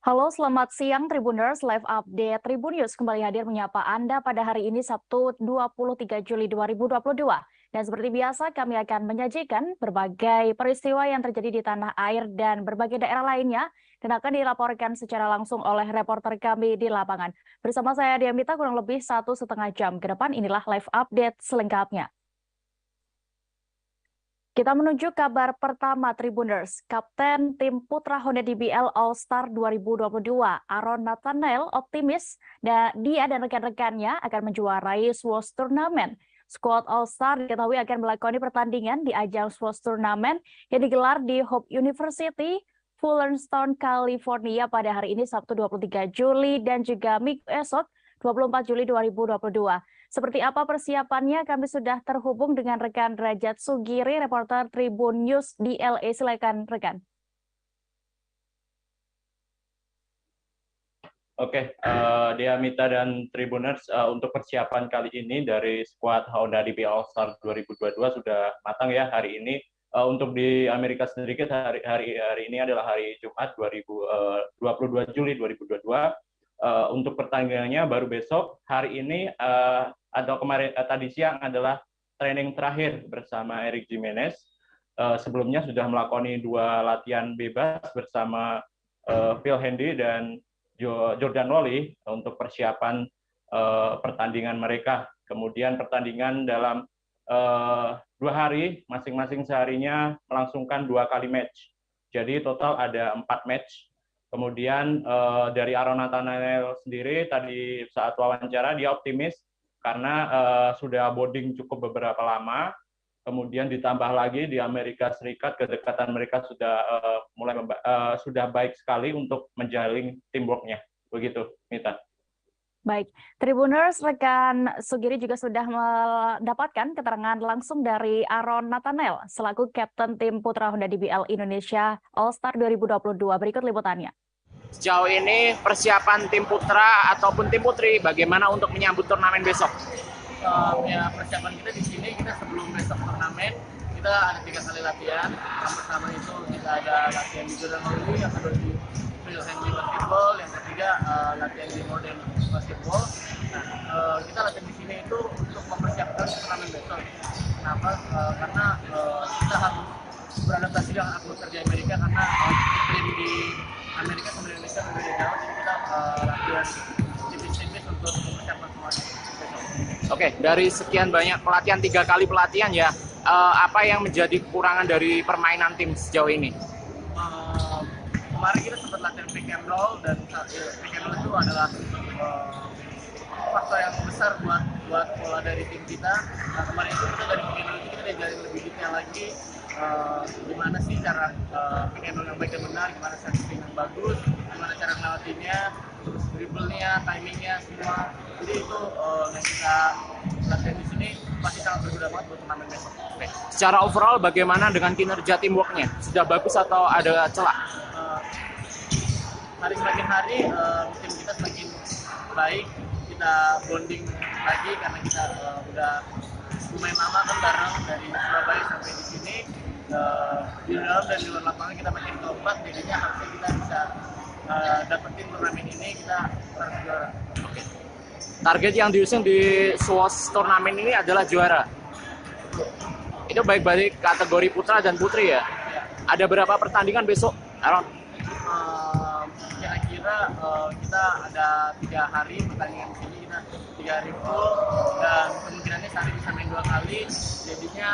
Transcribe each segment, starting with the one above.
Halo, selamat siang Tribuners. Live Update Tribun News kembali hadir menyapa Anda pada hari ini Sabtu 23 Juli 2022. Dan seperti biasa kami akan menyajikan berbagai peristiwa yang terjadi di tanah air dan berbagai daerah lainnya dan akan dilaporkan secara langsung oleh reporter kami di lapangan. Bersama saya Diamita kurang lebih 1,5 jam ke depan inilah Live Update selengkapnya. Kita menuju kabar pertama Tribuners. Kapten tim Putra Honda DBL All-Star 2022, Aaron Nathanael optimis dia dan rekan-rekannya akan menjuarai SWOS Turnamen. Squad All-Star diketahui akan melakoni pertandingan di ajang SWOS Turnamen yang digelar di Hope University, Fullerton, California pada hari ini Sabtu 23 Juli dan juga minggu esok 24 Juli 2022. Seperti apa persiapannya? Kami sudah terhubung dengan rekan Derajat Sugiri, reporter Tribun News di LA. Silakan rekan. Oke, Diamita dan Tribuners, untuk persiapan kali ini dari skuad Honda DBL All-Star 2022 sudah matang ya hari ini. Untuk di Amerika sendiri hari ini adalah hari Jumat 22 Juli 2022. Untuk pertandingannya baru besok. Hari ini atau kemarin tadi siang adalah training terakhir bersama Eric Jimenez. Sebelumnya sudah melakoni 2 latihan bebas bersama Phil Handy dan Jordan Lolly untuk persiapan pertandingan mereka. Kemudian pertandingan dalam 2 hari, masing-masing seharinya melangsungkan 2 kali match. Jadi total ada 4 match. Kemudian dari Aaron Nathanael sendiri tadi saat wawancara dia optimis karena sudah boarding cukup beberapa lama. Kemudian ditambah lagi di Amerika Serikat kedekatan mereka sudah sudah baik sekali untuk menjalin teamwork-nya. Begitu, Mita. Baik, Tribuners, rekan Sugiri juga sudah mendapatkan keterangan langsung dari Aaron Nathanael selaku Kapten tim Putra Honda DBL Indonesia All-Star 2022. Berikut liputannya. Sejauh ini persiapan tim putra ataupun tim putri bagaimana untuk menyambut turnamen besok? Ya, persiapan kita di sini, kita sebelum besok turnamen kita ada 3 kali latihan. Yang pertama itu kita ada latihan di Jordan Lolly, yang kedua di Phil Handy basketball, yang ketiga latihan di modern basketball. Nah, kita latihan di sini itu untuk mempersiapkan turnamen besok. Kenapa? Karena kita harus beradaptasi dengan atmosfer kerja Amerika karena tim di Amerika sama Indonesia berbeda jauh, jadi kita latihan tipis-tipis untuk mempersiapkan semuanya. Oke, dari sekian banyak pelatihan 3 kali pelatihan ya, apa yang menjadi kekurangan dari permainan tim sejauh ini? Kemarin kita sempat latihan pick and roll dan pick and roll itu adalah faktor yang besar buat pola dari tim kita. Nah, kemarin itu kita dari pick and roll itu kita diajarin lebih detail lagi gimana sih cara pick and roll yang baik dan benar, gimana setting yang bagus, gimana cara melewatinya, terus dribble-nya, timing-nya semua. Jadi itu yang kita latihan di sini pasti sangat berguna banget buat turnamen besok. Oke. Secara overall bagaimana dengan kinerja teamwork-nya? Sudah bagus atau ada celah? Hari semakin hari tim kita semakin baik, kita bonding lagi karena kita udah lumayan lama kan bareng dari Surabaya sampai di sini. Di dalam dan di luar lapangan kita makin kompak, jadinya harusnya kita bisa dapetin turnamen ini, kita harus juara. Oke. Target yang diusung di SWOS turnamen ini adalah juara. Itu baik-baik kategori putra dan putri ya? Ya. Ada berapa pertandingan besok, Aaron? Kira-kira kita ada 3 hari pertandingan di sini, kita 3 hari full dan kemungkinannya sehari bisa main 2 kali. Jadinya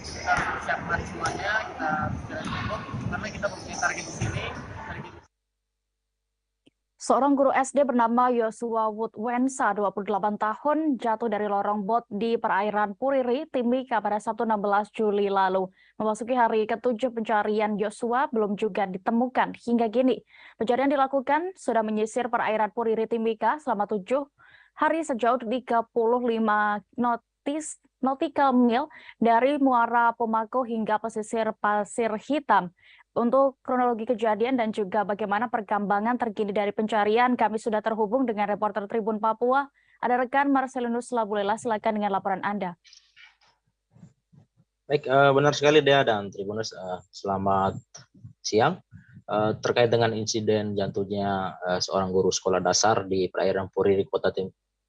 kita harus persiapkan semuanya, kita berjalan cukup karena kita mempunyai target di sini. Seorang guru SD bernama Yosua Woodwensa, 28 tahun, jatuh dari lorong bot di perairan Puriri, Timika pada Sabtu 16 Juli lalu. Memasuki hari ke-7 pencarian Yosua belum juga ditemukan hingga kini. Pencarian dilakukan sudah menyisir perairan Puriri, Timika selama 7 hari sejauh 35 nautical mil dari Muara Pomako hingga pesisir Pasir Hitam. Untuk kronologi kejadian dan juga bagaimana perkembangan terkini dari pencarian, kami sudah terhubung dengan reporter Tribun Papua. Ada rekan Marcelinus Labulela, silakan dengan laporan Anda. Baik, benar sekali Dea dan Tribuners, selamat siang. terkait dengan insiden jatuhnya seorang guru sekolah dasar di perairan Puriri,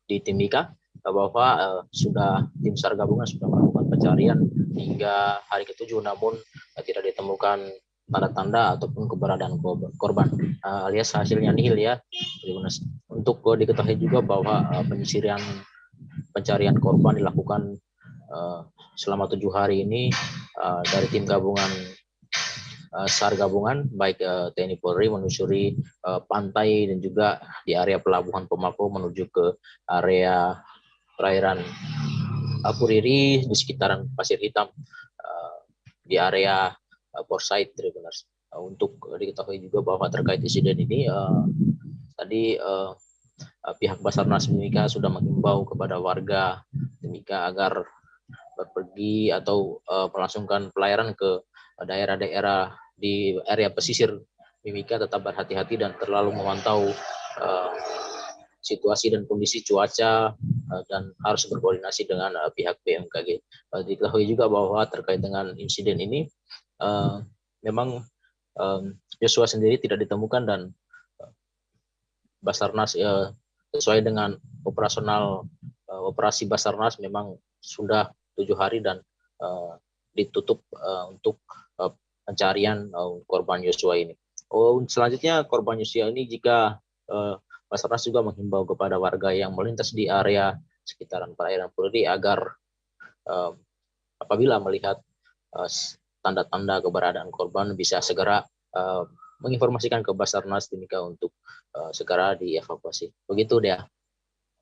di Timika, bahwa sudah tim SAR gabungan sudah melakukan pencarian hingga hari ke-7, namun tidak ditemukan tanda-tanda ataupun keberadaan korban, alias hasilnya nihil ya. Untuk diketahui juga bahwa pencarian korban dilakukan selama 7 hari ini dari tim gabungan SAR gabungan baik TNI Polri menyusuri pantai dan juga di area pelabuhan Pemako menuju ke area perairan Puriri di sekitaran Pasir Hitam di area Portside Tribuners. Untuk diketahui juga bahwa terkait insiden ini tadi pihak Basarnas Timika sudah mengimbau kepada warga Timika agar berpergi atau melangsungkan pelayaran ke daerah-daerah di area pesisir Mimika, tetap berhati-hati dan terlalu memantau situasi dan kondisi cuaca dan harus berkoordinasi dengan pihak BMKG. Diketahui juga bahwa terkait dengan insiden ini memang Joshua sendiri tidak ditemukan dan Basarnas sesuai dengan operasi Basarnas memang sudah 7 hari dan ditutup untuk pencarian korban Joshua ini. Selanjutnya korban Joshua ini jika Basarnas juga menghimbau kepada warga yang melintas di area sekitaran perairan Puriri agar apabila melihat tanda-tanda keberadaan korban bisa segera menginformasikan ke Basarnas Timika untuk segera dievakuasi. Begitu dia.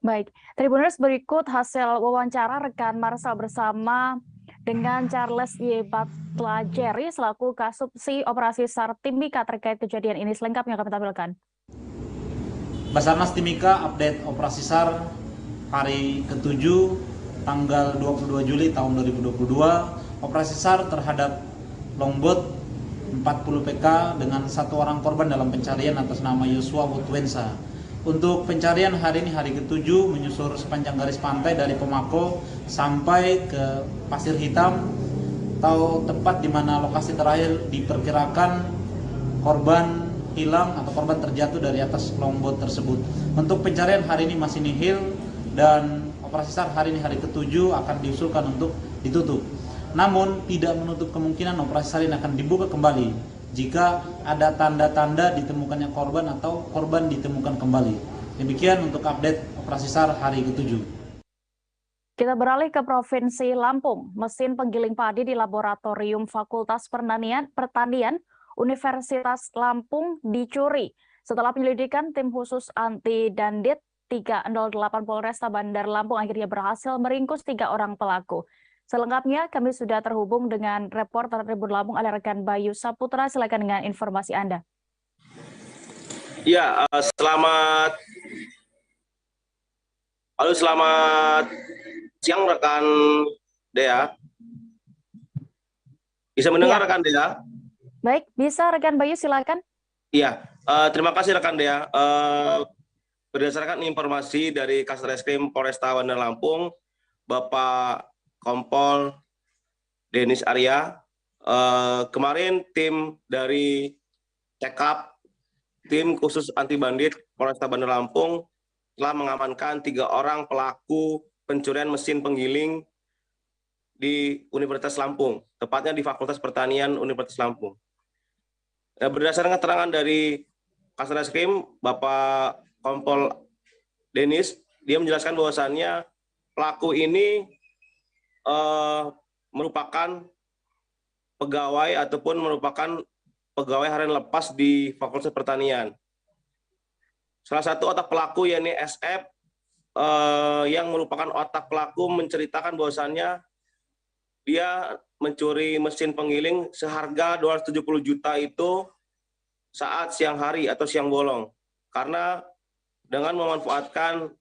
Baik, Tribuners, berikut hasil wawancara rekan Marsal bersama dengan Charles Y. Batlajeri selaku Kasubsi Operasi SAR Timika terkait kejadian ini. Selengkapnya kami tampilkan. Basarnas Timika update Operasi SAR hari ke-7 tanggal 22 Juli tahun 2022. Operasi SAR terhadap longboat 40 PK dengan 1 orang korban dalam pencarian atas nama Joshua Wutwensa. Untuk pencarian hari ini hari ke-7 menyusur sepanjang garis pantai dari Pemako sampai ke Pasir Hitam atau tepat di mana lokasi terakhir diperkirakan korban hilang atau korban terjatuh dari atas longboat tersebut. Untuk pencarian hari ini masih nihil dan operasi SAR hari ini hari ke-7 akan diusulkan untuk ditutup. Namun tidak menutup kemungkinan operasi SAR ini akan dibuka kembali jika ada tanda-tanda ditemukannya korban atau korban ditemukan kembali. Demikian untuk update operasi SAR hari ke-7. Kita beralih ke Provinsi Lampung. Mesin penggiling padi di Laboratorium Fakultas Pertanian Universitas Lampung dicuri. Setelah penyelidikan, tim khusus anti Dandit 308 Polresta Bandar Lampung akhirnya berhasil meringkus 3 orang pelaku. Selengkapnya kami sudah terhubung dengan reporter Tribun Lampung oleh rekan Bayu Saputra. Silakan dengan informasi Anda. Ya, selamat siang rekan Dea. Bisa mendengar rekan Dea? Baik, bisa rekan Bayu silakan. Iya, terima kasih rekan Dea. Berdasarkan informasi dari Kasreskrim Polresta Bandar Lampung, Bapak Kompol Denis Arya, kemarin tim dari Cekap, tim khusus anti bandit Polresta Bandar Lampung telah mengamankan 3 orang pelaku pencurian mesin penggiling di Universitas Lampung, tepatnya di Fakultas Pertanian Universitas Lampung. Berdasarkan keterangan dari Kasreskrim, Bapak Kompol Denis, dia menjelaskan bahwasannya pelaku ini merupakan pegawai ataupun merupakan pegawai harian lepas di Fakultas Pertanian. Salah satu otak pelaku yakni SF yang merupakan otak pelaku menceritakan bahwasannya dia mencuri mesin penggiling seharga 270 juta itu saat siang hari atau siang bolong. Karena dengan memanfaatkan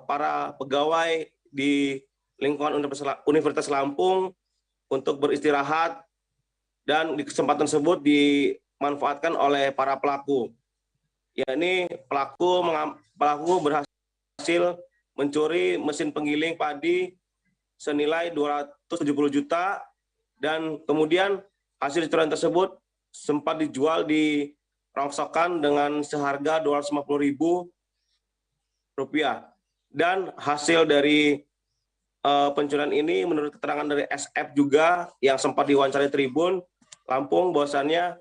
para pegawai di lingkungan Universitas Lampung untuk beristirahat dan di kesempatan tersebut dimanfaatkan oleh para pelaku. Yakni pelaku berhasil mencuri mesin penggiling padi senilai 270 juta dan kemudian hasil curian tersebut sempat dijual di rongsokan dengan seharga Rp250.000. Dan hasil dari pencurian ini menurut keterangan dari SF juga yang sempat diwawancarai Tribun Lampung, bahwasannya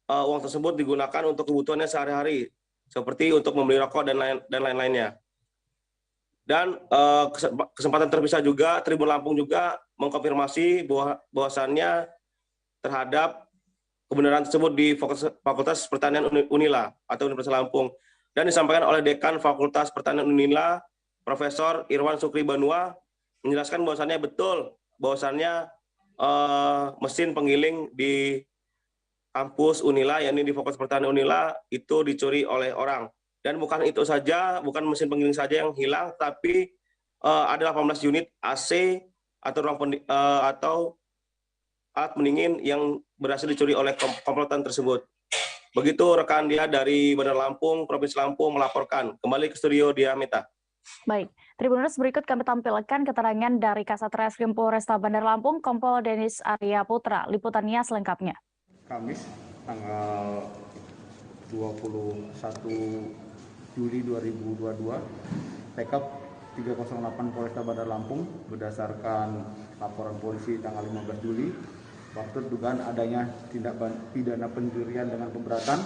uang tersebut digunakan untuk kebutuhannya sehari-hari, seperti untuk membeli rokok dan lain-lainnya. Dan kesempatan terpisah juga Tribun Lampung juga mengkonfirmasi bahwasannya terhadap kebenaran tersebut di Fakultas Pertanian Unila atau Universitas Lampung, dan disampaikan oleh Dekan Fakultas Pertanian Unila, Profesor Irwan Sukri Banua, menjelaskan bahwasannya betul bahwasannya mesin penggiling di kampus Unila, yakni di Fakultas Pertanian Unila, itu dicuri oleh orang. Dan bukan itu saja, bukan mesin penggiling saja yang hilang, tapi ada 18 unit AC atau alat pendingin yang berhasil dicuri oleh komplotan tersebut. Begitu rekan dia dari Bandar Lampung, Provinsi Lampung melaporkan. Kembali ke studio dia, Mita. Baik, Tribuners, berikut kami tampilkan keterangan dari Kasat Reskrim Polresta Bandar Lampung, Kompol Denis Arya Putra. Liputannya selengkapnya. Kamis, tanggal 21 Juli 2022, TK 308 Polresta Bandar Lampung berdasarkan laporan polisi tanggal 15 Juli, waktu dugaan adanya tindak pidana pencurian dengan pemberatan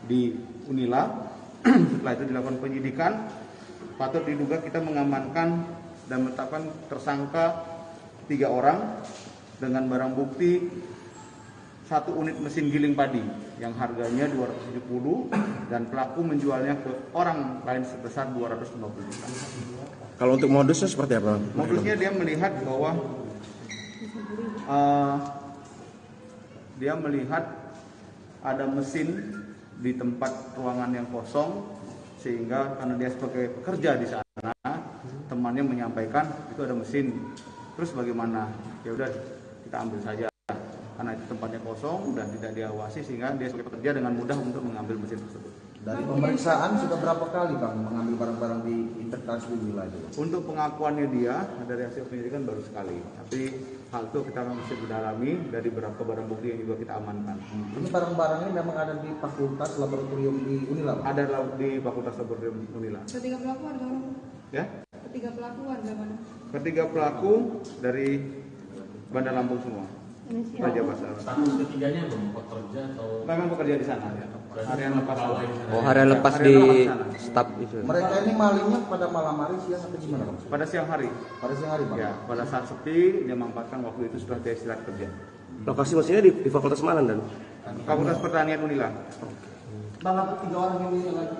di Unila. Setelah itu dilakukan penyidikan, patut diduga kita mengamankan dan menetapkan tersangka 3 orang dengan barang bukti 1 unit mesin giling padi yang harganya 270 dan pelaku menjualnya ke orang lain sebesar 250 juta. Kalau untuk modusnya seperti apa? Modusnya dia melihat bahwa dia melihat ada mesin di tempat ruangan yang kosong, sehingga karena dia sebagai pekerja di sana, temannya menyampaikan itu ada mesin. Terus bagaimana? Ya udah kita ambil saja. Karena itu tempatnya kosong dan tidak diawasi, sehingga dia sebagai pekerja dengan mudah untuk mengambil mesin tersebut. Dari pemeriksaan sudah berapa kali Bang mengambil barang-barang di Interklas Unila itu? Untuk pengakuannya dia dari hasil penyelidikan baru sekali. Tapi hal itu kita masih mendalami dari beberapa barang bukti yang juga kita amankan. Ini barang-barang ini memang ada di Fakultas Laboratorium di Unila? Ada di Fakultas Laboratorium Unila. Ketiga pelaku warga mana? Ya? Ketiga pelaku warga mana? Ketiga pelaku dari Bandar Lampung semua. Raja Basar. Status ketiganya belum pekerja atau Memang bekerja di sana ya. Harian lepas. Oh, harian lepas di staf itu. Mereka ini malingnya pada malam hari, siang atau gimana Bang? Pada siang hari. Pada siang hari Bang? Ya, pada saat sepi dia memanfaatkan waktu itu setelah dia istirahat kerja. Lokasi mesinnya di Fakultas mana dan? Fakultas Pertanian Unila. Bang, ada 3 orang yang ini lagi.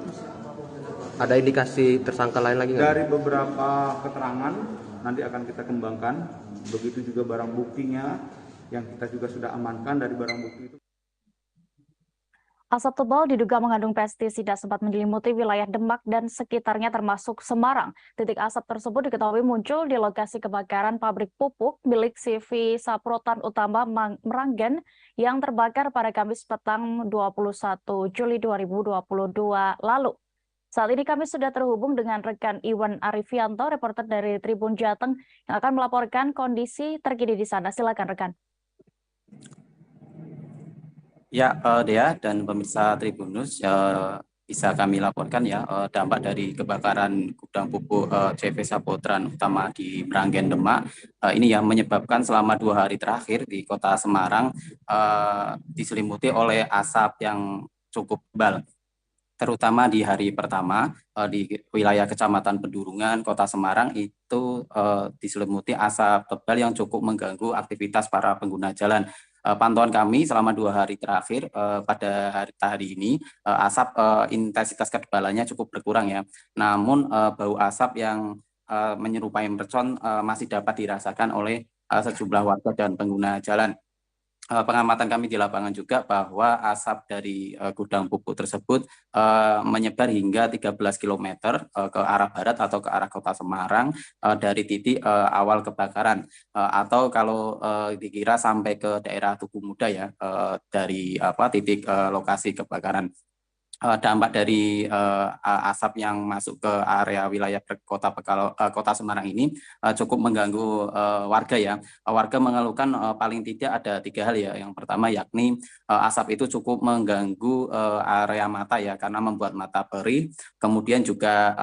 Ada indikasi tersangka lain lagi nggak? Dari beberapa keterangan nanti akan kita kembangkan. Begitu juga barang buktinya yang kita juga sudah amankan dari barang bukti itu. Asap tebal diduga mengandung pestisida sempat menyelimuti wilayah Demak dan sekitarnya termasuk Semarang. Titik asap tersebut diketahui muncul di lokasi kebakaran pabrik pupuk milik CV Saprotan Utama Meranggen yang terbakar pada Kamis petang 21 Juli 2022 lalu. Saat ini kami sudah terhubung dengan rekan Iwan Arifianto, reporter dari Tribun Jateng, yang akan melaporkan kondisi terkini di sana. Silakan rekan. Ya, Dea dan pemirsa Tribunnews, bisa kami laporkan ya dampak dari kebakaran gudang pupuk CV Saprotan Utama di Meranggen Demak. Ini yang menyebabkan selama 2 hari terakhir di kota Semarang diselimuti oleh asap yang cukup tebal. Terutama di hari pertama di wilayah Kecamatan Pedurungan, Kota Semarang itu diselimuti asap tebal yang cukup mengganggu aktivitas para pengguna jalan. Pantauan kami selama 2 hari terakhir pada hari ini asap intensitas ketebalannya cukup berkurang ya. Namun bau asap yang menyerupai mercon masih dapat dirasakan oleh sejumlah warga dan pengguna jalan. Pengamatan kami di lapangan juga bahwa asap dari gudang pupuk tersebut menyebar hingga 13 km ke arah barat atau ke arah kota Semarang dari titik awal kebakaran, atau kalau dikira sampai ke daerah Tugu Muda ya, dari titik lokasi kebakaran. dampak dari asap yang masuk ke area wilayah kota Semarang ini cukup mengganggu warga ya. Warga mengeluhkan paling tidak ada 3 hal ya. Yang pertama yakni asap itu cukup mengganggu area mata ya, karena membuat mata perih, kemudian juga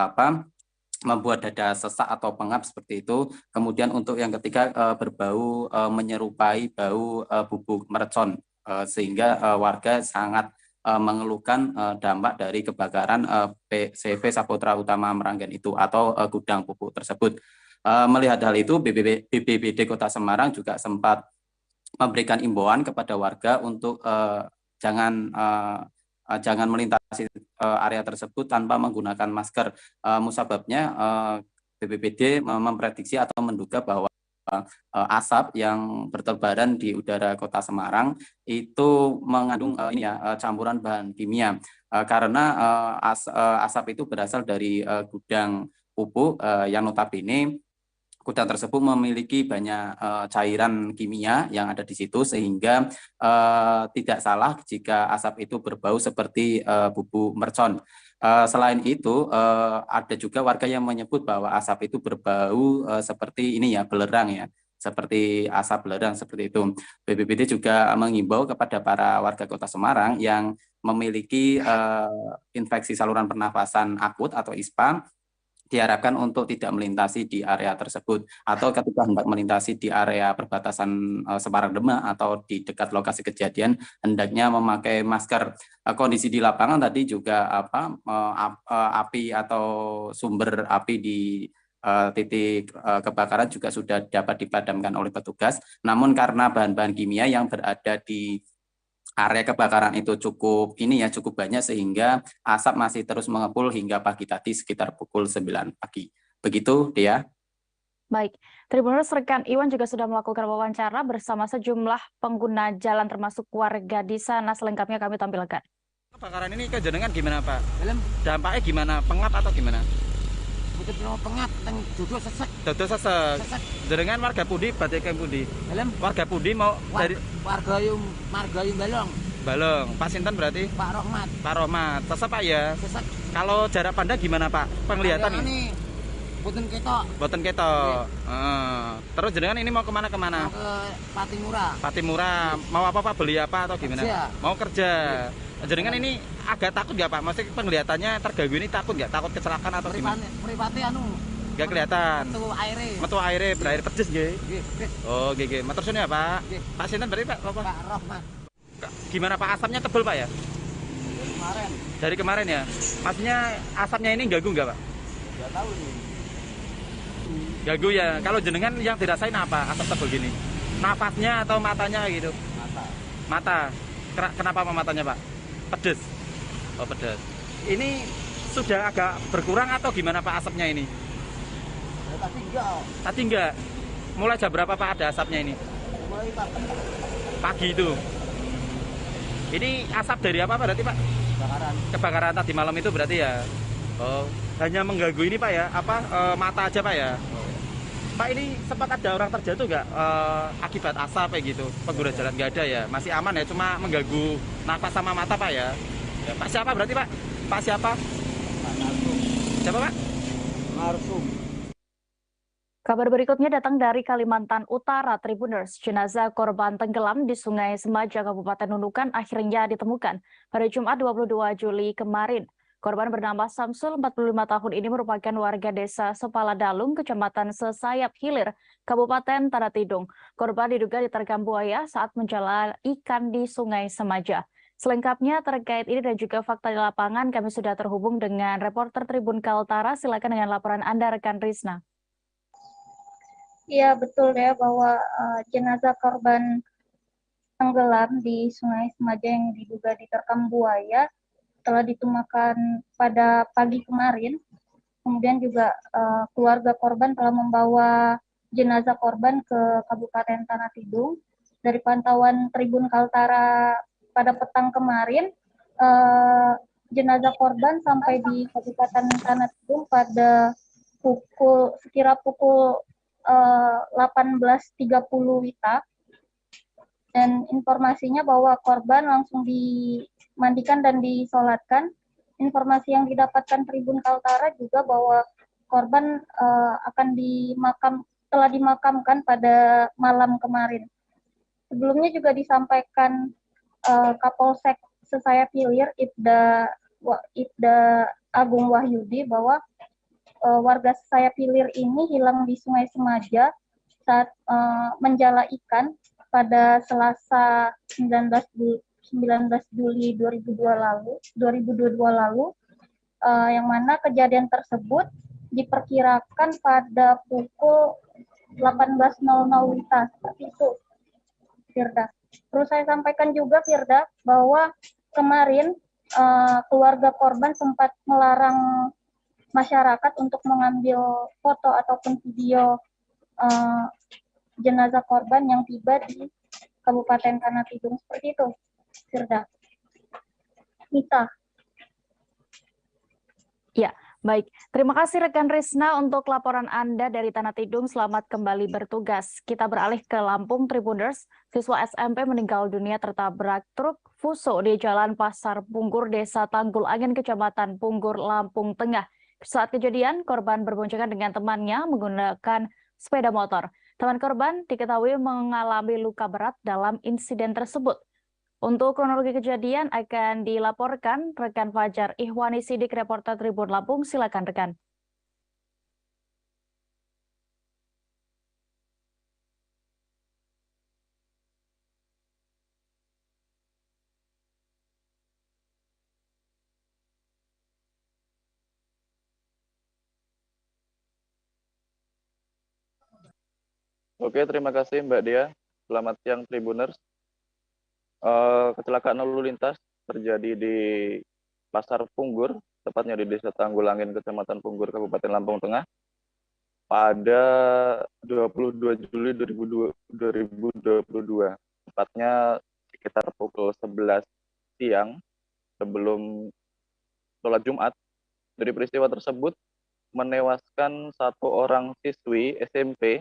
membuat dada sesak atau pengap seperti itu. Kemudian untuk yang ketiga berbau menyerupai bau bubuk mercon, sehingga warga sangat mengeluhkan dampak dari kebakaran CV Sapotra Utama Meranggen itu atau gudang pupuk tersebut. Melihat hal itu, BPBD Kota Semarang juga sempat memberikan imbauan kepada warga untuk jangan melintasi area tersebut tanpa menggunakan masker. Musababnya BPBD memprediksi atau menduga bahwa asap yang bertebaran di udara Kota Semarang itu mengandung campuran bahan kimia, karena asap itu berasal dari gudang pupuk yang notabene gudang tersebut memiliki banyak cairan kimia yang ada di situ, sehingga tidak salah jika asap itu berbau seperti bubuk mercon. Selain itu, ada juga warga yang menyebut bahwa asap itu berbau seperti ini ya, belerang ya, seperti asap belerang seperti itu. BPBD juga mengimbau kepada para warga Kota Semarang yang memiliki infeksi saluran pernafasan akut atau ISPA, diharapkan untuk tidak melintasi di area tersebut, atau ketika hendak melintasi di area perbatasan Semarang Demak atau di dekat lokasi kejadian hendaknya memakai masker. Kondisi di lapangan tadi juga api atau sumber api di titik kebakaran juga sudah dapat dipadamkan oleh petugas. Namun karena bahan-bahan kimia yang berada di area kebakaran itu cukup banyak, sehingga asap masih terus mengepul hingga pagi tadi sekitar pukul 9 pagi. Begitu, Dea. Baik, Tribuners, rekan Iwan juga sudah melakukan wawancara bersama sejumlah pengguna jalan termasuk warga di sana. Selengkapnya kami tampilkan. Kebakaran ini kejenengan gimana, Pak? Dampaknya gimana? Pengap atau gimana? Betul pengap, duduk sesek. Duduk sesek. Jenengan warga Pudi, Batekai Pudi. Warga Pudi mau dari warga yung Balong. Balong. Pak Sinten berarti? Pak Rohmat. Pak Rohmat. Sesek Pak ya? Sesek. Kalau jarak pandang gimana Pak? Penglihatan ini? Boten ketok. Boten ketok. Terus jenengan ini mau kemana? Mau ke Patimura. Patimura. Mau apa Pak? Beli apa atau gimana? Kerja. Mau kerja. Jenengan ini agak takut nggak Pak? Maksudnya penglihatannya terganggu ini takut nggak? Takut kecelakaan atau gimana? Meripati nggak kelihatan. Metu aire berair pedes nggih. Oh, nggih. Matur suwun ya Pak. Pak Sinten berarti Pak apa? Pak Rohmat. Gimana Pak, asapnya tebel Pak ya? Kemarin. Dari kemarin ya. Maksudnya asapnya ini ganggu nggak Pak? Nggak tahu nih. Ganggu ya. Kalau jenengan yang dirasain apa asap tebel gini? Nafasnya atau matanya gitu? Mata. Kenapa matanya Pak? Pedes. Oh, pedes. Ini sudah agak berkurang atau gimana Pak asapnya ini? Ya, tadi enggak. Tadi enggak. Mulai jam berapa Pak ada asapnya ini? Mulai pagi itu. Ini asap dari apa berarti Pak? Kebakaran tadi malam itu berarti ya. Oh, hanya mengganggu ini Pak ya? Mata aja Pak ya? Pak, ini sempat ada orang terjatuh nggak akibat asap kayak gitu? Pengguna jalan nggak ada ya? Masih aman ya? Cuma mengganggu nafas sama mata Pak ya? Pak siapa berarti Pak? Pak siapa? Siapa Pak? Marsum. Kabar berikutnya datang dari Kalimantan Utara, Tribuners. Jenazah korban tenggelam di Sungai Semaja, Kabupaten Nunukan akhirnya ditemukan pada Jumat 22 Juli kemarin. Korban bernama Samsul, 45 tahun ini merupakan warga desa Sepala Dalung, Kecamatan Sesayap Hilir, Kabupaten Tanah Tidung. Korban diduga diterkam buaya saat menjala ikan di Sungai Semaja. Selengkapnya terkait ini dan juga fakta di lapangan, kami sudah terhubung dengan reporter Tribun Kaltara. Silakan dengan laporan Anda, rekan Rizna. Iya, betul ya bahwa jenazah korban tenggelam di Sungai Semaja yang diduga diterkam buaya telah ditemukan pada pagi kemarin. Kemudian juga keluarga korban telah membawa jenazah korban ke Kabupaten Tanah Tidung. Dari pantauan Tribun Kaltara pada petang kemarin, jenazah korban sampai di Kabupaten Tanah Tidung pada sekira pukul 18.30 WITA. Dan informasinya bahwa korban langsung dimandikan dan disolatkan informasi yang didapatkan Tribun Kaltara juga bahwa korban telah dimakamkan pada malam kemarin. Sebelumnya juga disampaikan Kapolsek Sesayap Hilir Ibda Agung Wahyudi bahwa warga Sesayap Hilir ini hilang di Sungai Semaja saat menjala ikan pada Selasa 19 Juli 2022 lalu, yang mana kejadian tersebut diperkirakan pada pukul 18.00 WITA, seperti itu, Firda. Perlu saya sampaikan juga, Firda, bahwa kemarin keluarga korban sempat melarang masyarakat untuk mengambil foto ataupun video jenazah korban yang tiba di Kabupaten Tanah Tidung, seperti itu, Firda. Mita. Ya, baik. Terima kasih rekan Risna untuk laporan Anda dari Tanah Tidung. Selamat kembali bertugas. Kita beralih ke Lampung, Tribuners. Siswa SMP meninggal dunia tertabrak truk Fuso di Jalan Pasar Punggur, Desa Tanggul Angin, Kecamatan Punggur, Lampung Tengah. Saat kejadian, korban berboncengan dengan temannya menggunakan sepeda motor. Teman korban diketahui mengalami luka berat dalam insiden tersebut. Untuk kronologi kejadian akan dilaporkan rekan Fajar Ihwani Sidik, reporter Tribun Lampung. Silakan rekan. Oke, terima kasih Mbak Dia. Selamat siang Tribuners. Kecelakaan lalu lintas terjadi di Pasar Punggur, tepatnya di Desa Tanggul Angin, Kecamatan Punggur, Kabupaten Lampung Tengah, pada 22 Juli 2022, tepatnya sekitar pukul 11 siang sebelum sholat Jumat. Dari peristiwa tersebut menewaskan satu orang siswi SMP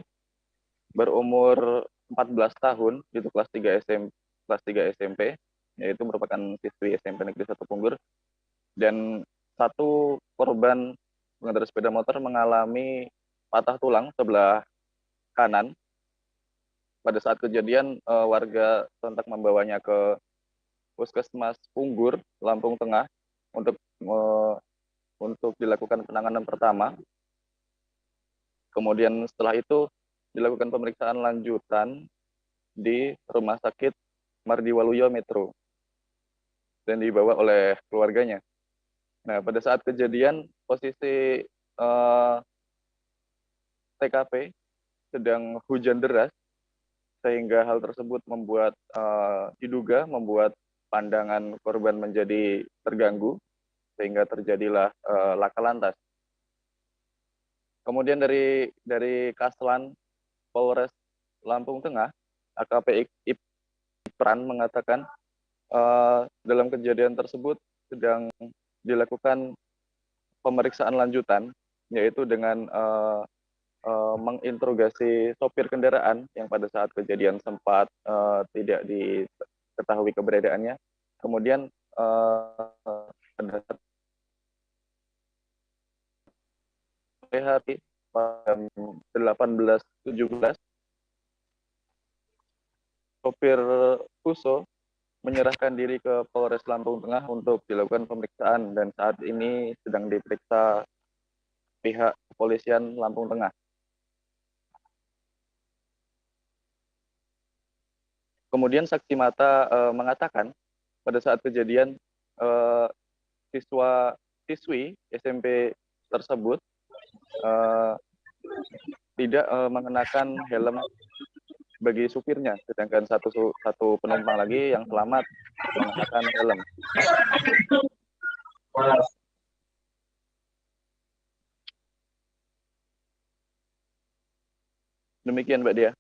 berumur 14 tahun, itu kelas 3 SMP, yaitu merupakan siswi SMP Negeri 1 Punggur, dan satu korban pengendara sepeda motor mengalami patah tulang sebelah kanan. Pada saat kejadian, warga sontak membawanya ke Puskesmas Punggur, Lampung Tengah, untuk dilakukan penanganan pertama. Kemudian setelah itu dilakukan pemeriksaan lanjutan di Rumah Sakit Mardiwaluyo Metro dan dibawa oleh keluarganya. Nah, pada saat kejadian posisi TKP sedang hujan deras, sehingga hal tersebut diduga membuat pandangan korban menjadi terganggu, sehingga terjadilah laka lantas. Kemudian dari Kaslan Polres Lampung Tengah, AKP Ipran mengatakan dalam kejadian tersebut sedang dilakukan pemeriksaan lanjutan, yaitu dengan menginterogasi sopir kendaraan yang pada saat kejadian sempat tidak diketahui keberadaannya. Kemudian pada saat hari pada 18.17, sopir Fuso menyerahkan diri ke Polres Lampung Tengah untuk dilakukan pemeriksaan, dan saat ini sedang diperiksa pihak kepolisian Lampung Tengah. Kemudian saksi mata mengatakan pada saat kejadian siswi SMP tersebut tidak mengenakan helm bagi supirnya, sedangkan satu penumpang lagi yang selamat mengenakan helm. Demikian Mbak Dia.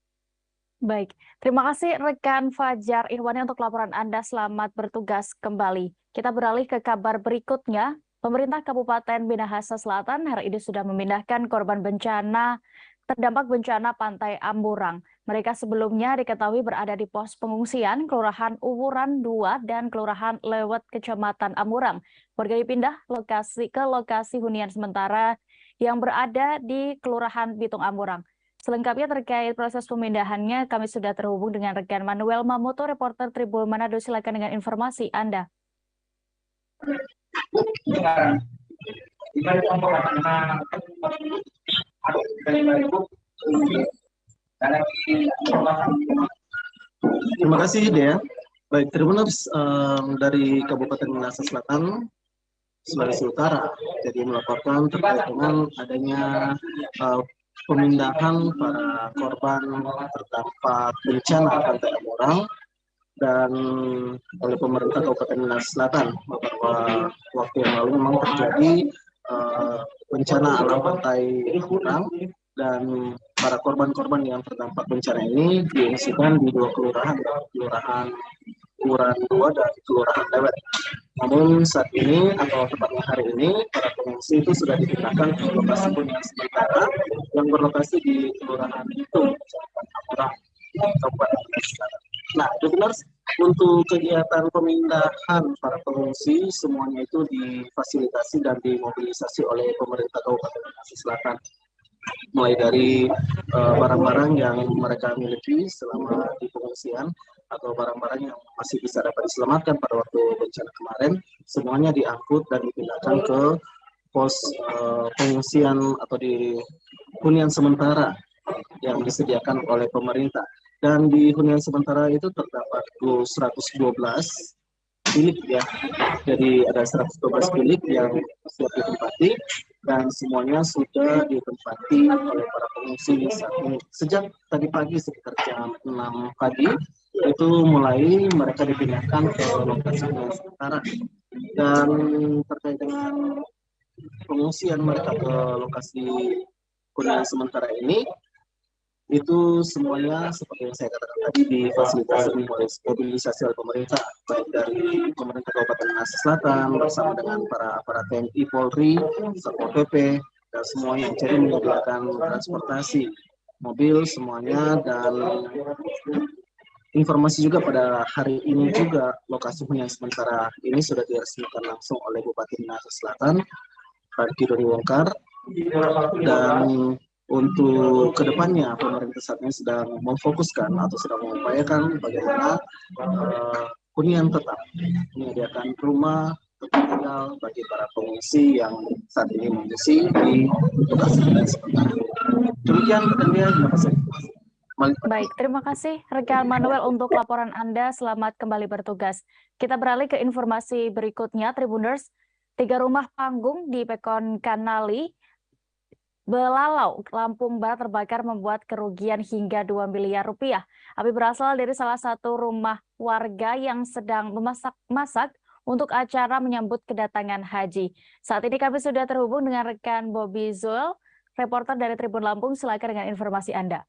Baik, terima kasih rekan Fajar Ihwani untuk laporan Anda. Selamat bertugas kembali. Kita beralih ke kabar berikutnya. Pemerintah Kabupaten Minahasa Selatan hari ini sudah memindahkan korban bencana terdampak bencana Pantai Amburang. Mereka sebelumnya diketahui berada di pos pengungsian Kelurahan Uwuran 2 dan Kelurahan Lewet, Kecamatan Amburang. Warga dipindah ke lokasi hunian sementara yang berada di Kelurahan Bitung Amburang. Selengkapnya terkait proses pemindahannya, kami sudah terhubung dengan rekan Manuel Mamoto, reporter Tribun Manado. Silakan dengan informasi Anda. Terima kasih Dea. Baik, Tribuners dari Kabupaten Minahasa Selatan, Sulawesi Utara, jadi melaporkan terkait dengan adanya pemindahan para korban terdampak bencana Pantai Amburang dan oleh pemerintah Kabupaten Minahasa Selatan. Beberapa waktu yang lalu memang terjadi bencana alam Pantai Amburang dan para korban-korban yang terdampak bencana ini diungsikan di dua kelurahan, Kelurahan Uwuran 2 dan Kelurahan Lewet. Namun saat ini atau tepatnya hari ini para pengungsi itu sudah dipindahkan ke lokasi hunian sementara yang berlokasi di Kelurahan Bitung, Kecamatan Amburang, Kabupaten Minahasa Selatan. Nah, Tribuners, untuk kegiatan pemindahan para pengungsi semuanya itu difasilitasi dan dimobilisasi oleh pemerintah Kabupaten Minahasa Selatan. Mulai dari barang-barang yang mereka miliki selama di pengungsian atau barang-barang yang masih bisa dapat diselamatkan pada waktu bencana kemarin, semuanya diangkut dan dipindahkan ke pos pengungsian atau di hunian sementara yang disediakan oleh pemerintah. Dan di hunian sementara itu terdapat 112 bilik ya. Jadi ada 112 bilik yang siap ditempati dan semuanya sudah ditempati oleh para pengungsi sejak tadi pagi sekitar jam 6 pagi itu mulai mereka dipindahkan ke lokasi hunian sementara. Dan terkait dengan pengungsian mereka ke lokasi hunian sementara ini itu semuanya seperti yang saya katakan tadi difasilitasi mobilisasi oleh pemerintah, baik dari pemerintah Kabupaten Minahasa Selatan bersama dengan para TNI, Polri, Satpol PP dan semuanya. Jadi menyediakan transportasi mobil semuanya dan informasi juga pada hari ini juga lokasi hunian sementara ini sudah diresmikan langsung oleh Bupati Minahasa Selatan, Pak Doni Wongkar, dan untuk kedepannya pemerintah saat ini sedang memfokuskan atau sedang mengupayakan bagaimana hunian tetap menyediakan rumah tempat tinggal bagi para pengungsi yang saat ini mengungsi di lokasi hunian sementara. Demikian rekan-rekan, terima kasih. Baik, terima kasih rekan Manuel untuk laporan Anda. Selamat kembali bertugas. Kita beralih ke informasi berikutnya, Tribuners. 3 rumah panggung di Pekon Kanali, Belalau, Lampung Barat terbakar membuat kerugian hingga 2 miliar rupiah. Api berasal dari salah satu rumah warga yang sedang memasak-masak untuk acara menyambut kedatangan haji. Saat ini kami sudah terhubung dengan rekan Bobby Zul, reporter dari Tribun Lampung. Silakan dengan informasi Anda.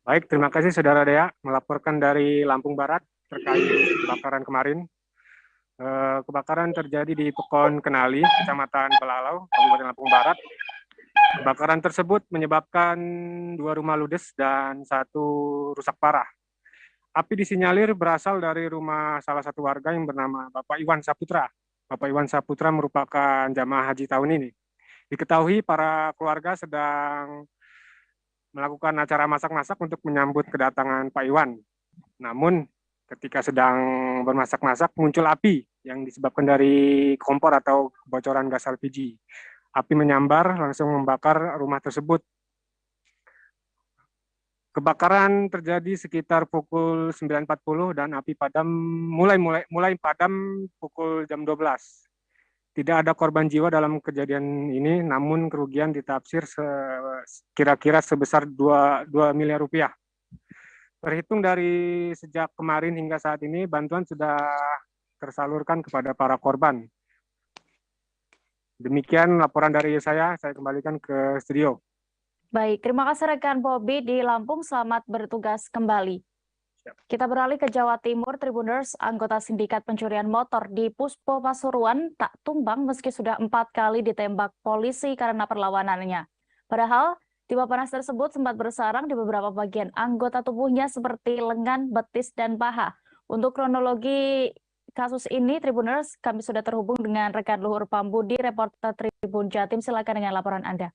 Baik, terima kasih Saudara Dea melaporkan dari Lampung Barat terkait kebakaran kemarin. Kebakaran terjadi di Pekon Kenali, Kecamatan Belalau, Kabupaten Lampung Barat. Kebakaran tersebut menyebabkan 2 rumah ludes dan 1 rusak parah. Api disinyalir berasal dari rumah salah satu warga yang bernama Bapak Iwan Saputra. Bapak Iwan Saputra merupakan jamaah haji tahun ini. Diketahui para keluarga sedang melakukan acara masak-masak untuk menyambut kedatangan Pak Iwan. Namun ketika sedang bermasak-masak muncul api yang disebabkan dari kompor atau bocoran gas LPG. Api menyambar langsung membakar rumah tersebut. Kebakaran terjadi sekitar pukul 9.40 dan api padam mulai padam pukul jam 12. Tidak ada korban jiwa dalam kejadian ini, namun kerugian ditafsir kira-kira sebesar 2 miliar rupiah. Terhitung dari sejak kemarin hingga saat ini, bantuan sudah tersalurkan kepada para korban. Demikian laporan dari saya kembalikan ke studio. Baik, terima kasih rekan Bobby di Lampung, selamat bertugas kembali. Kita beralih ke Jawa Timur. Tribuners, anggota sindikat pencurian motor di Puspo Pasuruan tak tumbang meski sudah 4 kali ditembak polisi karena perlawanannya. Padahal, tiba panas tersebut sempat bersarang di beberapa bagian anggota tubuhnya seperti lengan, betis, dan paha. Untuk kronologi kasus ini, Tribuners, kami sudah terhubung dengan rekan Luhur Pambudi, reporter Tribun Jatim. Silakan dengan laporan Anda.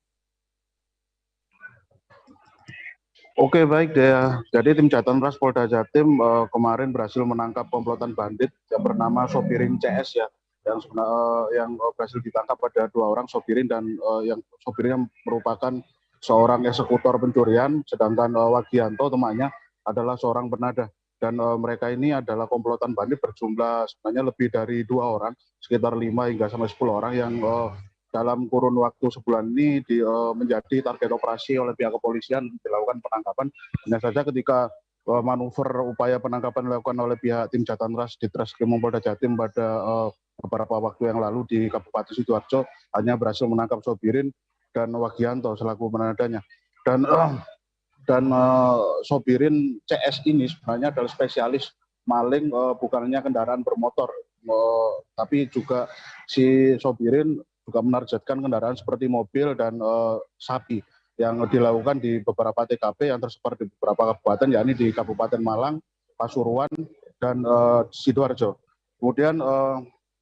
Oke, baik Dea. Jadi tim Jatantras Polda Jatim kemarin berhasil menangkap komplotan bandit yang bernama Sopirin CS ya, yang berhasil ditangkap pada 2 orang, Sopirin dan yang Sopirin merupakan seorang eksekutor pencurian, sedangkan Wagianto temannya adalah seorang penada. Dan mereka ini adalah komplotan bandit berjumlah sebenarnya lebih dari 2 orang, sekitar 5 hingga sampai 10 orang yang dalam kurun waktu sebulan ini menjadi target operasi oleh pihak kepolisian dilakukan penangkapan. Hanya saja ketika manuver upaya penangkapan dilakukan oleh pihak tim Jatantras di Treskrim Polda Jatim pada beberapa waktu yang lalu di Kabupaten Sidoarjo, hanya berhasil menangkap Sopirin dan Wagianto selaku penadanya. Dan Sopirin CS ini sebenarnya adalah spesialis maling, bukan hanya kendaraan bermotor, tapi juga si Sopirin juga menargetkan kendaraan seperti mobil dan sapi yang dilakukan di beberapa TKP yang tersebar di beberapa kabupaten, yakni di Kabupaten Malang, Pasuruan, dan Sidoarjo. Kemudian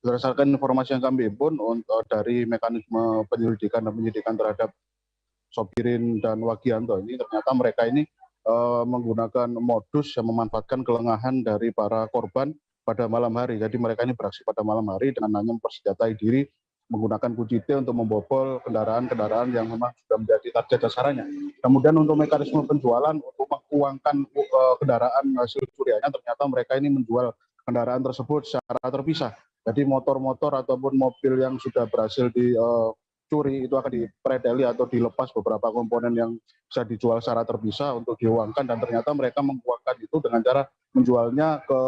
berdasarkan informasi yang kami himpun dari mekanisme penyelidikan dan penyidikan terhadap Sopirin dan Wagianto ini, ternyata mereka ini menggunakan modus yang memanfaatkan kelengahan dari para korban pada malam hari. Jadi mereka ini beraksi pada malam hari dengan hanya mempersenjatai diri menggunakan kunci T untuk membobol kendaraan-kendaraan yang memang sudah menjadi target sasarannya. Kemudian untuk mekanisme penjualan, untuk menguangkan kendaraan hasil curiannya, ternyata mereka ini menjual kendaraan tersebut secara terpisah. Jadi motor-motor ataupun mobil yang sudah berhasil dicuri itu akan dipredeli atau dilepas beberapa komponen yang bisa dijual secara terpisah untuk diuangkan, dan ternyata mereka menguangkan itu dengan cara menjualnya ke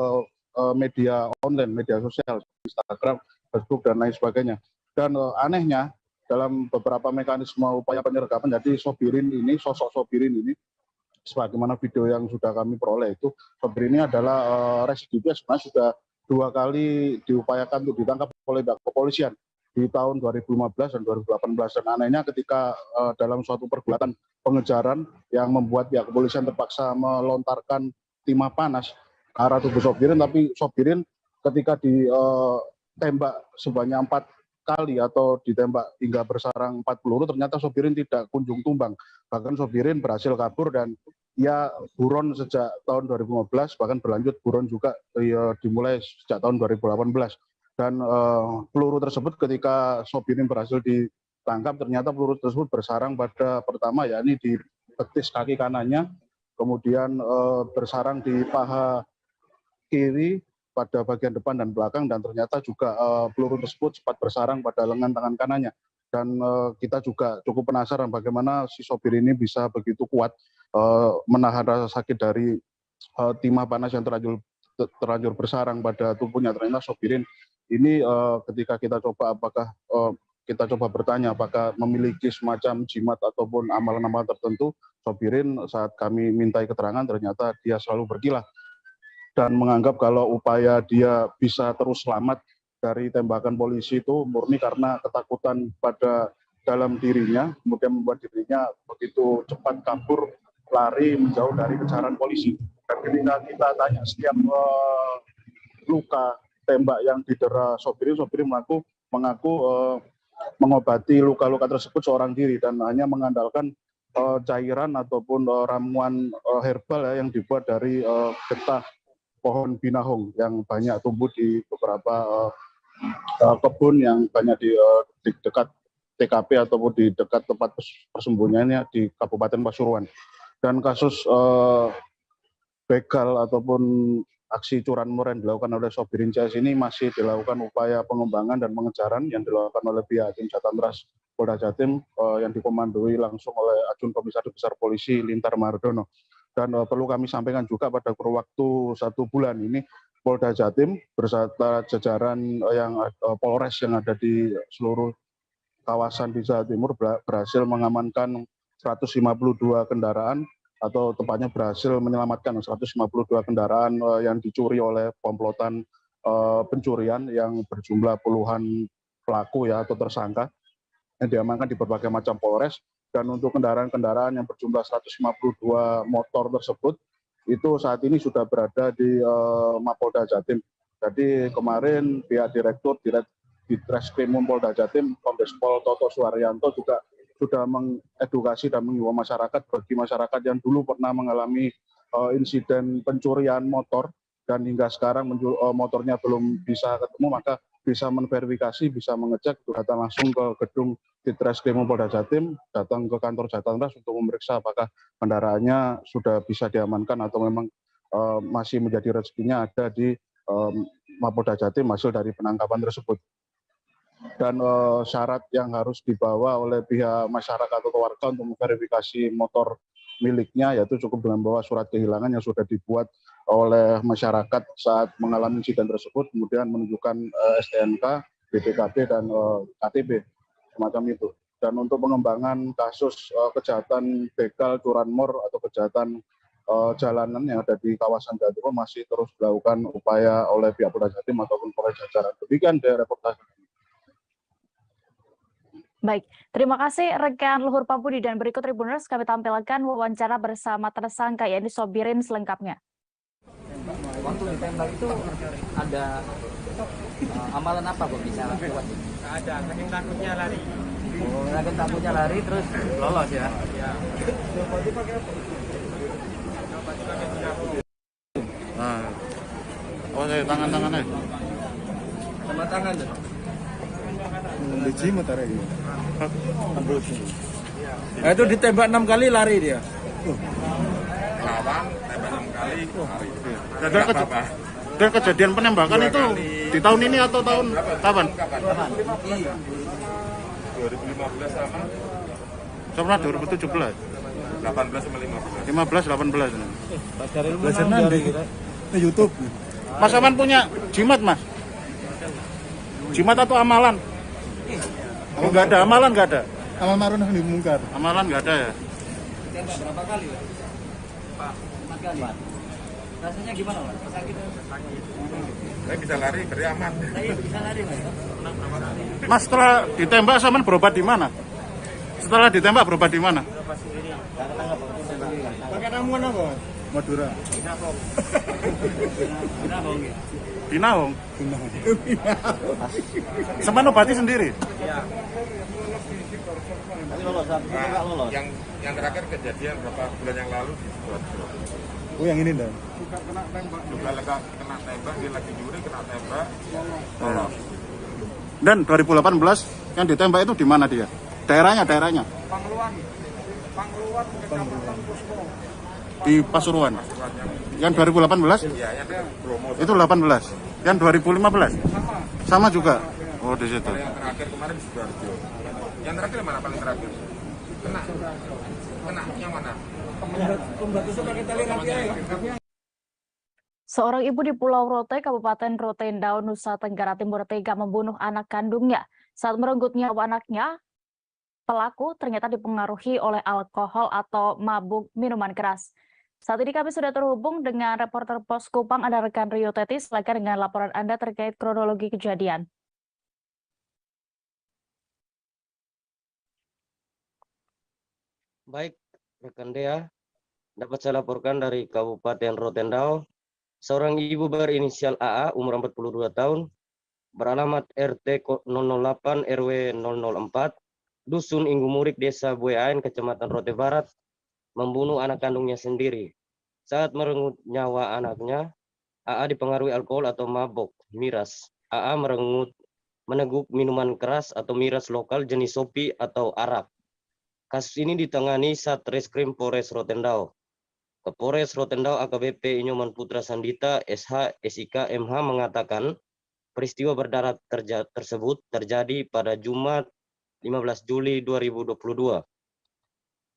media online, media sosial, Instagram, Facebook, dan lain sebagainya. Dan anehnya dalam beberapa mekanisme upaya penyergapan, jadi Sopirin ini, sosok Sopirin ini, sebagaimana video yang sudah kami peroleh itu, Sopirin ini adalah residivis, sebenarnya sudah 2 kali diupayakan untuk ditangkap oleh pihak kepolisian di tahun 2015 dan 2018. Dan anehnya ketika dalam suatu pergulatan pengejaran yang membuat pihak kepolisian terpaksa melontarkan timah panas ke arah tubuh Sopirin, tapi Sopirin ketika ditembak sebanyak 4 kali atau ditembak hingga bersarang 4 peluru, ternyata Sopirin tidak kunjung tumbang. Bahkan Sopirin berhasil kabur dan ia buron sejak tahun 2015, bahkan berlanjut buron juga dimulai sejak tahun 2018. Dan peluru tersebut ketika Sopirin berhasil ditangkap, ternyata peluru tersebut bersarang pada pertama yakni di betis kaki kanannya, kemudian bersarang di paha kiri pada bagian depan dan belakang, dan ternyata juga peluru tersebut sempat bersarang pada lengan tangan kanannya. Dan kita juga cukup penasaran bagaimana si sopir ini bisa begitu kuat menahan rasa sakit dari timah panas yang terlanjur bersarang pada tubuhnya. Ternyata sopirin ini ketika kita coba bertanya apakah memiliki semacam jimat ataupun amalan-amalan tertentu, sopirin saat kami mintai keterangan ternyata dia selalu berkilah dan menganggap kalau upaya dia bisa terus selamat dari tembakan polisi itu murni karena ketakutan pada dalam dirinya, kemudian membuat dirinya begitu cepat kabur, lari menjauh dari kejaran polisi. Dan ketika kita tanya setiap luka tembak yang didera sopirin mengaku mengobati luka-luka tersebut seorang diri dan hanya mengandalkan cairan ataupun ramuan herbal yang dibuat dari getah pohon binahong yang banyak tumbuh di beberapa kebun yang banyak di dekat TKP ataupun di dekat tempat persembunyiannya di Kabupaten Pasuruan. Dan kasus begal ataupun aksi curanmor yang dilakukan oleh sopirin CS ini masih dilakukan upaya pengembangan dan pengejaran yang dilakukan oleh pihak tim Jatantras Polda Jatim yang dikomandoi langsung oleh Ajun Komisaris Besar Polisi Lintar Mardono. Dan perlu kami sampaikan juga pada kurun waktu 1 bulan ini Polda Jatim beserta jajaran yang Polres yang ada di seluruh kawasan di Jawa Timur berhasil mengamankan 152 kendaraan atau tepatnya berhasil menyelamatkan 152 kendaraan yang dicuri oleh komplotan pencurian yang berjumlah puluhan pelaku ya atau tersangka yang diamankan di berbagai macam polres. Dan untuk kendaraan-kendaraan yang berjumlah 152 motor tersebut itu saat ini sudah berada di Mapolda Jatim. Jadi kemarin pihak Direktur Ditreskrimum Polda Jatim, Kombes Pol Toto Suharyanto juga sudah mengedukasi dan mengimbau masyarakat bagi masyarakat yang dulu pernah mengalami insiden pencurian motor dan hingga sekarang motornya belum bisa ketemu, maka bisa menverifikasi, bisa mengecek, datang langsung ke gedung Ditreskrimum Polda Jatim, datang ke kantor Jatantras untuk memeriksa apakah kendaraannya sudah bisa diamankan atau memang masih menjadi rezekinya ada di Mapolda Jatim hasil dari penangkapan tersebut. Dan syarat yang harus dibawa oleh pihak masyarakat atau warga untuk memverifikasi motor miliknya yaitu cukup dengan bawa surat kehilangan yang sudah dibuat oleh masyarakat saat mengalami insiden tersebut, kemudian menunjukkan STNK, BPKB, dan KTP, semacam itu. Dan untuk pengembangan kasus kejahatan begal, curanmor, atau kejahatan jalanan yang ada di kawasan Jawa Timur masih terus dilakukan upaya oleh pihak Polda Jatim ataupun Polres jajaran. Demikian dari reportase. Baik, terima kasih rekan Luhur Pambudi, dan berikut Tribuners kami tampilkan wawancara bersama tersangka yakni Sobirin selengkapnya. Waktu ditembak itu ada amalan apa kok bisa lewat? Ada, saking takutnya lari. Oh, saking takutnya lari terus lolos ya? Iya. Nah, tangan-tangannya. Sama tangan tuh. Nah, itu ditembak 6 kali lari dia. Lawan, tembak 6 kali lari. Dan kejadian penembakan itu di tahun ini atau tahun kapan? 2015 sama? Sama 2017. 18 sama 15, 15. 18. Belajar nanti ke YouTube. Mas Aman punya jimat, Mas? Jimat atau amalan? Oh, nggak ada, amalan nggak ada? Amal ma'ruf nahi anil munkar. Amalan nggak ada ya? Ditembak berapa kali, Pak? 4 kali. Rasanya gimana, Pak? Sakit? Saya bisa lari, beraman. Saya bisa lari, Mas. Mas, setelah ditembak Saman berobat di mana? Setelah ditembak berobat di mana? Pakai ramuan apa? Madura. Di Naung. Saman obati sendiri? Iya. Yang terakhir kejadian berapa bulan yang lalu di Surabaya. Oh, yang ini dah. Juga kena tembak. Kena tembak, dia lagi nyuri, kena tembak. Oh. Dan 2018 yang ditembak itu di mana dia? Daerahnya? Pangluan Kecamatan Pusmo. Di Pasuruan. Yang 2018? Iya, yang Bromo. Itu 18. Yang 2015? Sama juga. Oh, di situ. Yang terakhir kemarin di Sidoarjo. Yang terakhir mana paling terakhir? Kena yang mana? Seorang ibu di Pulau Rote, Kabupaten Rotendao, Nusa Tenggara Timur tega membunuh anak kandungnya. Saat merenggut nyawa anaknya, pelaku ternyata dipengaruhi oleh alkohol atau mabuk minuman keras. Saat ini kami sudah terhubung dengan reporter Pos Kupang, ada rekan Rio Teti. Silakan dengan laporan Anda terkait kronologi kejadian. Baik, rekan Dea, dapat saya laporkan dari Kabupaten Rotendao, seorang ibu berinisial AA, umur 42 tahun, beralamat RT 008 RW 004, Dusun Inggumurik, Desa Bueain, Kecamatan Rote Barat, membunuh anak kandungnya sendiri. Saat merenggut nyawa anaknya, AA dipengaruhi alkohol atau mabok, miras. AA meneguk minuman keras atau miras lokal jenis sopi atau arak. Kasus ini ditangani Satreskrim Polres Rotendao. Kapolres Rotendao AKBP Inyoman Putra Sandita SH SIK MH mengatakan peristiwa berdarah tersebut terjadi pada Jumat 15 Juli 2022.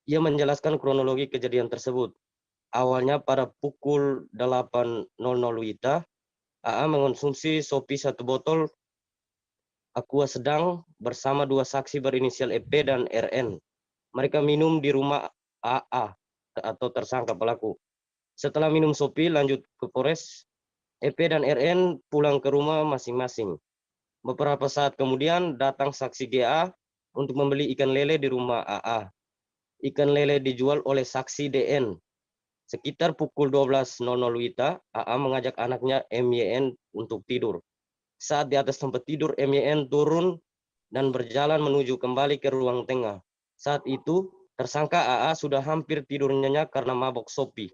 Ia menjelaskan kronologi kejadian tersebut. Awalnya pada pukul 8.00 WITA, AA mengonsumsi sopi 1 botol Aqua sedang bersama dua saksi berinisial EP dan RN. Mereka minum di rumah AA atau tersangka pelaku. Setelah minum Sopi lanjut ke Polres, EP dan RN pulang ke rumah masing-masing. Beberapa saat kemudian datang saksi GA untuk membeli ikan lele di rumah AA. Ikan lele dijual oleh saksi DN. Sekitar pukul 12.00 WITA, AA mengajak anaknya MYN untuk tidur. Saat di atas tempat tidur, MYN turun dan berjalan menuju kembali ke ruang tengah. Saat itu, tersangka AA sudah hampir tidur nyenyak karena mabok Sopi.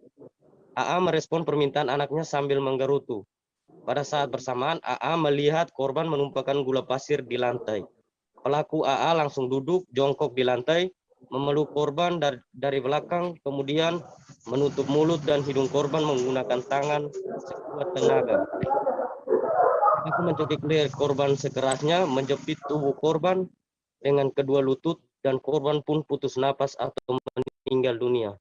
AA merespon permintaan anaknya sambil menggerutu. Pada saat bersamaan, AA melihat korban menumpahkan gula pasir di lantai. Pelaku AA langsung duduk jongkok di lantai, memeluk korban dari belakang, kemudian menutup mulut dan hidung korban menggunakan tangan sekuat tenaga. Pelaku mencekik leher korban sekerasnya, menjepit tubuh korban dengan kedua lutut, dan korban pun putus napas atau meninggal dunia.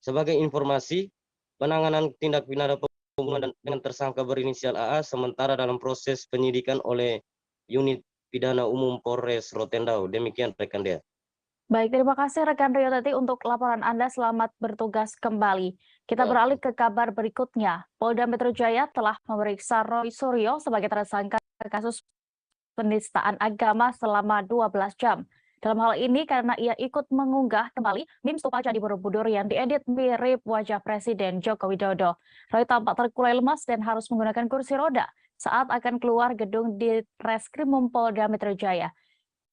Sebagai informasi, penanganan tindak pidana pembunuhan dengan tersangka berinisial AA sementara dalam proses penyidikan oleh Unit Pidana Umum Polres Rotendao. Demikian rekan Dea. Baik, terima kasih rekan Rio Teti untuk laporan Anda. Selamat bertugas kembali. Kita beralih ke kabar berikutnya. Polda Metro Jaya telah memeriksa Roy Suryo sebagai tersangka kasus penistaan agama selama 12 jam. Dalam hal ini karena ia ikut mengunggah kembali meme stupa Candi Borobudur yang diedit mirip wajah Presiden Joko Widodo. Roy tampak terkulai lemas dan harus menggunakan kursi roda saat akan keluar gedung di Reskrimum Polda Metro Jaya.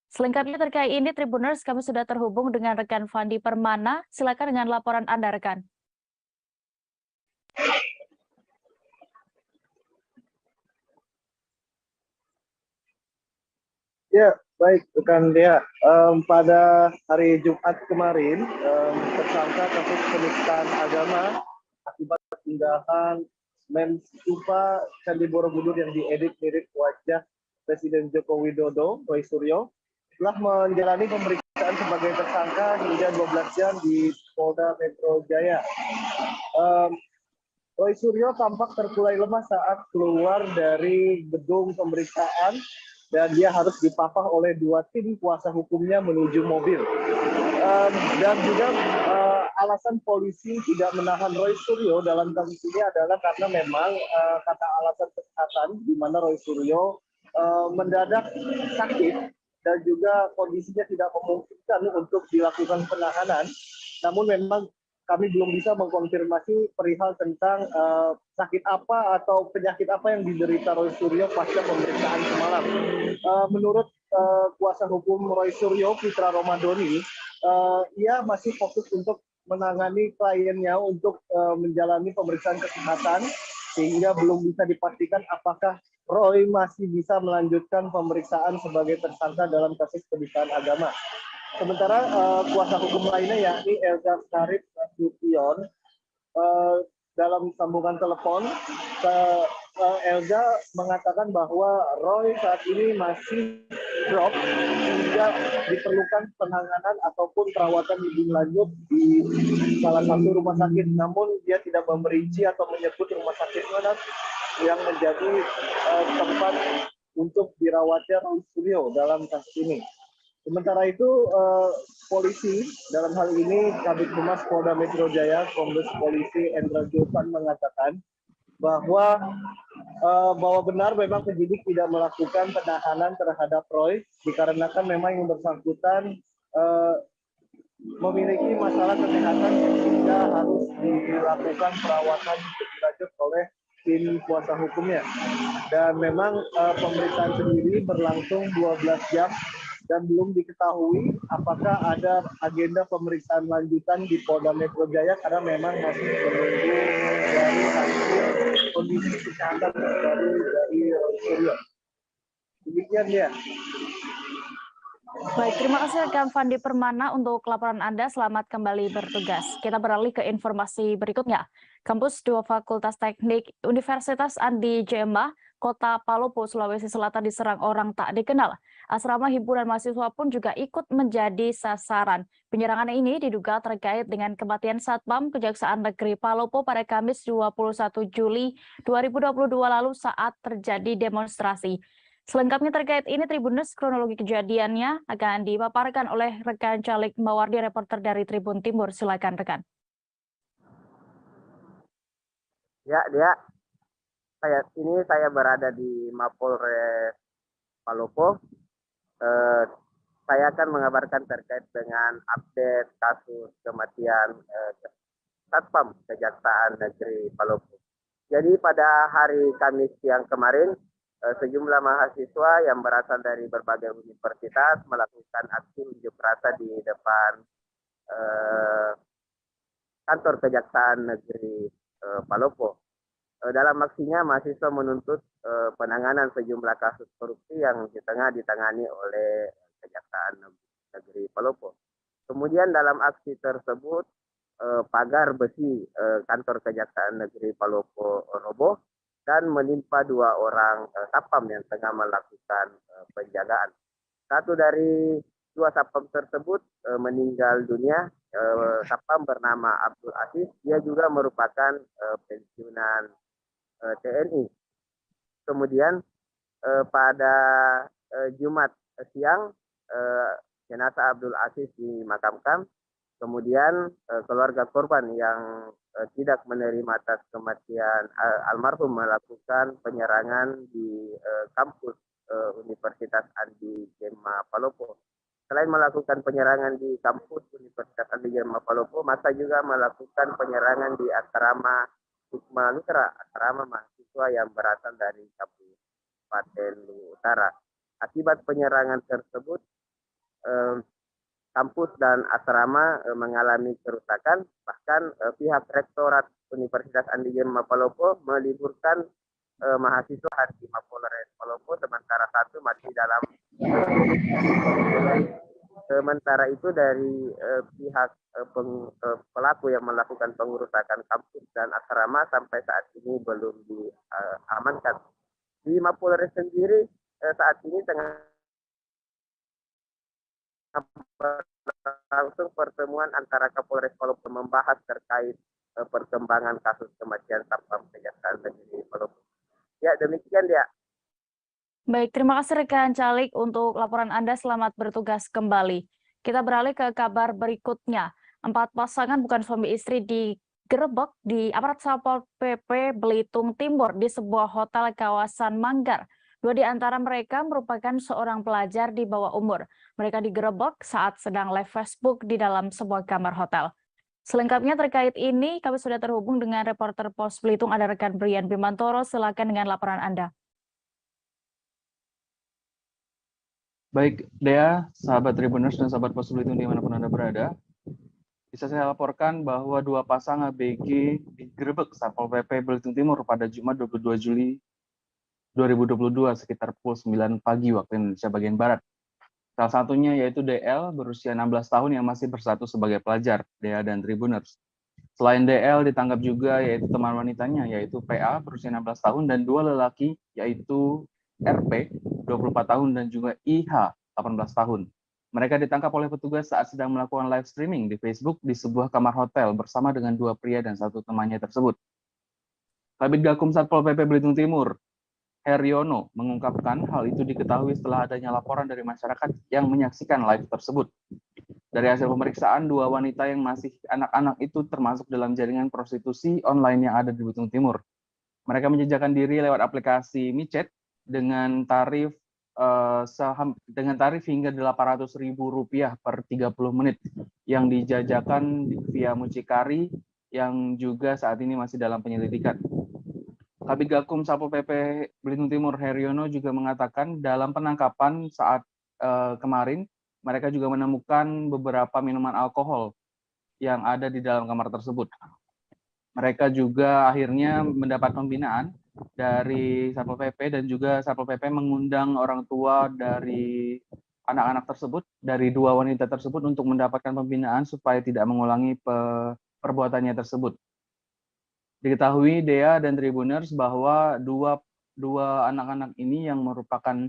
Selengkapnya terkait ini, Tribuners, kami sudah terhubung dengan rekan Fandi Permana. Silakan dengan laporan Anda, rekan. Ya, baik, rekan Dea. Pada hari Jumat kemarin, tersangka kasus penistaan agama akibat unggahan meme stupa Candi Borobudur yang diedit mirip wajah Presiden Joko Widodo, Roy Suryo, telah menjalani pemeriksaan sebagai tersangka hingga 12 jam di Polda Metro Jaya. Roy Suryo tampak terkulai lemas saat keluar dari gedung pemeriksaan dan dia harus dipapah oleh dua tim kuasa hukumnya menuju mobil. Dan juga alasan polisi tidak menahan Roy Suryo dalam kasus ini adalah karena memang kata alasan kesehatan di mana Roy Suryo mendadak sakit dan juga kondisinya tidak memungkinkan untuk dilakukan penahanan. Namun memang kami belum bisa mengkonfirmasi perihal tentang sakit apa atau penyakit apa yang diderita Roy Suryo pasca pemeriksaan semalam. Menurut kuasa hukum Roy Suryo, Fitra Romadoni, ia masih fokus untuk menangani kliennya untuk menjalani pemeriksaan kesehatan, sehingga belum bisa dipastikan apakah Roy masih bisa melanjutkan pemeriksaan sebagai tersangka dalam kasus penistaan agama. Sementara kuasa hukum lainnya yakni Elza Sarif Nasution, dalam sambungan telepon, Elza mengatakan bahwa Roy saat ini masih drop hingga diperlukan penanganan ataupun perawatan lebih lanjut di salah satu rumah sakit. Namun dia tidak memperinci atau menyebut rumah sakit mana yang menjadi tempat untuk dirawatnya Roy Suryo dalam kasus ini. Sementara itu, polisi dalam hal ini Kabid Humas Polda Metro Jaya, Kombes Polisi Endra Julpan mengatakan bahwa benar memang penyidik tidak melakukan penahanan terhadap Roy dikarenakan memang yang bersangkutan memiliki masalah kesehatan sehingga harus dilakukan perawatan lebih lanjut oleh tim kuasa hukumnya. Dan memang pemeriksaan sendiri berlangsung 12 jam dan belum diketahui apakah ada agenda pemeriksaan lanjutan di Polda Metro Jaya karena memang masih menunggu dari hasil kondisi kesehatan dari Suryo. Demikian ya. Baik, terima kasih rekan Fandi Permana untuk laporan Anda. Selamat kembali bertugas. Kita beralih ke informasi berikutnya. Kampus 2 Fakultas Teknik Universitas Andi Jemah, Kota Palopo, Sulawesi Selatan diserang orang tak dikenal. Asrama hiburan mahasiswa pun juga ikut menjadi sasaran. Penyerangan ini diduga terkait dengan kematian Satpam Kejaksaan Negeri Palopo pada Kamis 21 Juli 2022 lalu saat terjadi demonstrasi. Selengkapnya terkait ini Tribunnews, kronologi kejadiannya akan dipaparkan oleh rekan Calik Mawardi, reporter dari Tribun Timur. Silakan rekan. Ya, saya berada di Mapolres Palopo. Saya akan mengabarkan terkait dengan update kasus kematian Satpam Kejaksaan Negeri Palopo. Jadi pada hari Kamis siang kemarin, sejumlah mahasiswa yang berasal dari berbagai universitas melakukan aksi unjuk rasa di depan kantor Kejaksaan Negeri Palopo. Dalam aksinya, mahasiswa menuntut penanganan sejumlah kasus korupsi yang ditangani oleh Kejaksaan Negeri Palopo. Kemudian dalam aksi tersebut, pagar besi kantor Kejaksaan Negeri Palopo roboh dan menimpa 2 orang satpam yang tengah melakukan penjagaan. Satu dari 2 satpam tersebut meninggal dunia. Satpam bernama Abdul Aziz, dia juga merupakan pensiunan TNI. Kemudian pada Jumat siang jenazah Abdul Aziz dimakamkan. Kemudian keluarga korban yang tidak menerima atas kematian almarhum melakukan penyerangan di kampus Universitas Andi Gema Palopo. Selain melakukan penyerangan di kampus Universitas Andi Gema Palopo, masa juga melakukan penyerangan di asrama Hikmah Mitra, asrama mahasiswa yang berasal dari Kabupaten Luwu Utara. Akibat penyerangan tersebut, kampus dan asrama mengalami kerusakan. Bahkan pihak Rektorat Universitas Andi Gema Palopo meliburkan mahasiswa di Mapolres Palopo, sementara satu masih dalam. Sementara itu dari pihak pelaku yang melakukan pengerusakan kampus dan asrama sampai saat ini belum diamankan. Di Mapolres sendiri saat ini tengah langsung pertemuan antara Kapolres Palopo membahas terkait perkembangan kasus kematian Satpam Kejaksaan Negeri Palopo. Ya, demikian dia. Baik, terima kasih rekan Calik untuk laporan Anda. Selamat bertugas kembali. Kita beralih ke kabar berikutnya. 4 pasangan bukan suami istri digerebek di aparat Satpol PP Belitung Timur di sebuah hotel kawasan Manggar. 2 di antara mereka merupakan seorang pelajar di bawah umur. Mereka digerebek saat sedang live Facebook di dalam sebuah kamar hotel. Selengkapnya terkait ini, kami sudah terhubung dengan reporter Pos Belitung, ada rekan Brian Bimantoro. Silakan dengan laporan Anda. Baik, Dea, sahabat Tribunnews dan sahabat Pos Belitung dimanapun Anda berada, bisa saya laporkan bahwa 2 pasang ABG digerebek Satpol PP Belitung Timur pada Jumat 22 Juli 2022 sekitar pukul 9 pagi waktu Indonesia bagian Barat. Salah satunya yaitu DL berusia 16 tahun yang masih bersatu sebagai pelajar, Dea dan Tribuners. Selain DL ditangkap juga yaitu teman wanitanya yaitu PA berusia 16 tahun dan 2 lelaki yaitu RP 24 tahun dan juga IH 18 tahun. Mereka ditangkap oleh petugas saat sedang melakukan live streaming di Facebook di sebuah kamar hotel bersama dengan 2 pria dan 1 temannya tersebut. Kabid Gakum Satpol PP Belitung Timur, Heryono, mengungkapkan hal itu diketahui setelah adanya laporan dari masyarakat yang menyaksikan live tersebut. Dari hasil pemeriksaan, 2 wanita yang masih anak-anak itu termasuk dalam jaringan prostitusi online yang ada di Belitung Timur. Mereka menjejakan diri lewat aplikasi micet dengan tarif hingga Rp800.000 per 30 menit yang dijajakan via mucikari yang juga saat ini masih dalam penyelidikan. Kabid Gakum Satpol PP Belitung Timur Heryono juga mengatakan dalam penangkapan saat kemarin mereka juga menemukan beberapa minuman alkohol yang ada di dalam kamar tersebut. Mereka juga akhirnya mendapat pembinaan dari Satpol PP dan juga Satpol PP mengundang orang tua dari anak-anak tersebut, dari 2 wanita tersebut untuk mendapatkan pembinaan supaya tidak mengulangi perbuatannya tersebut. Diketahui Dea dan Tribuners bahwa dua anak-anak ini yang merupakan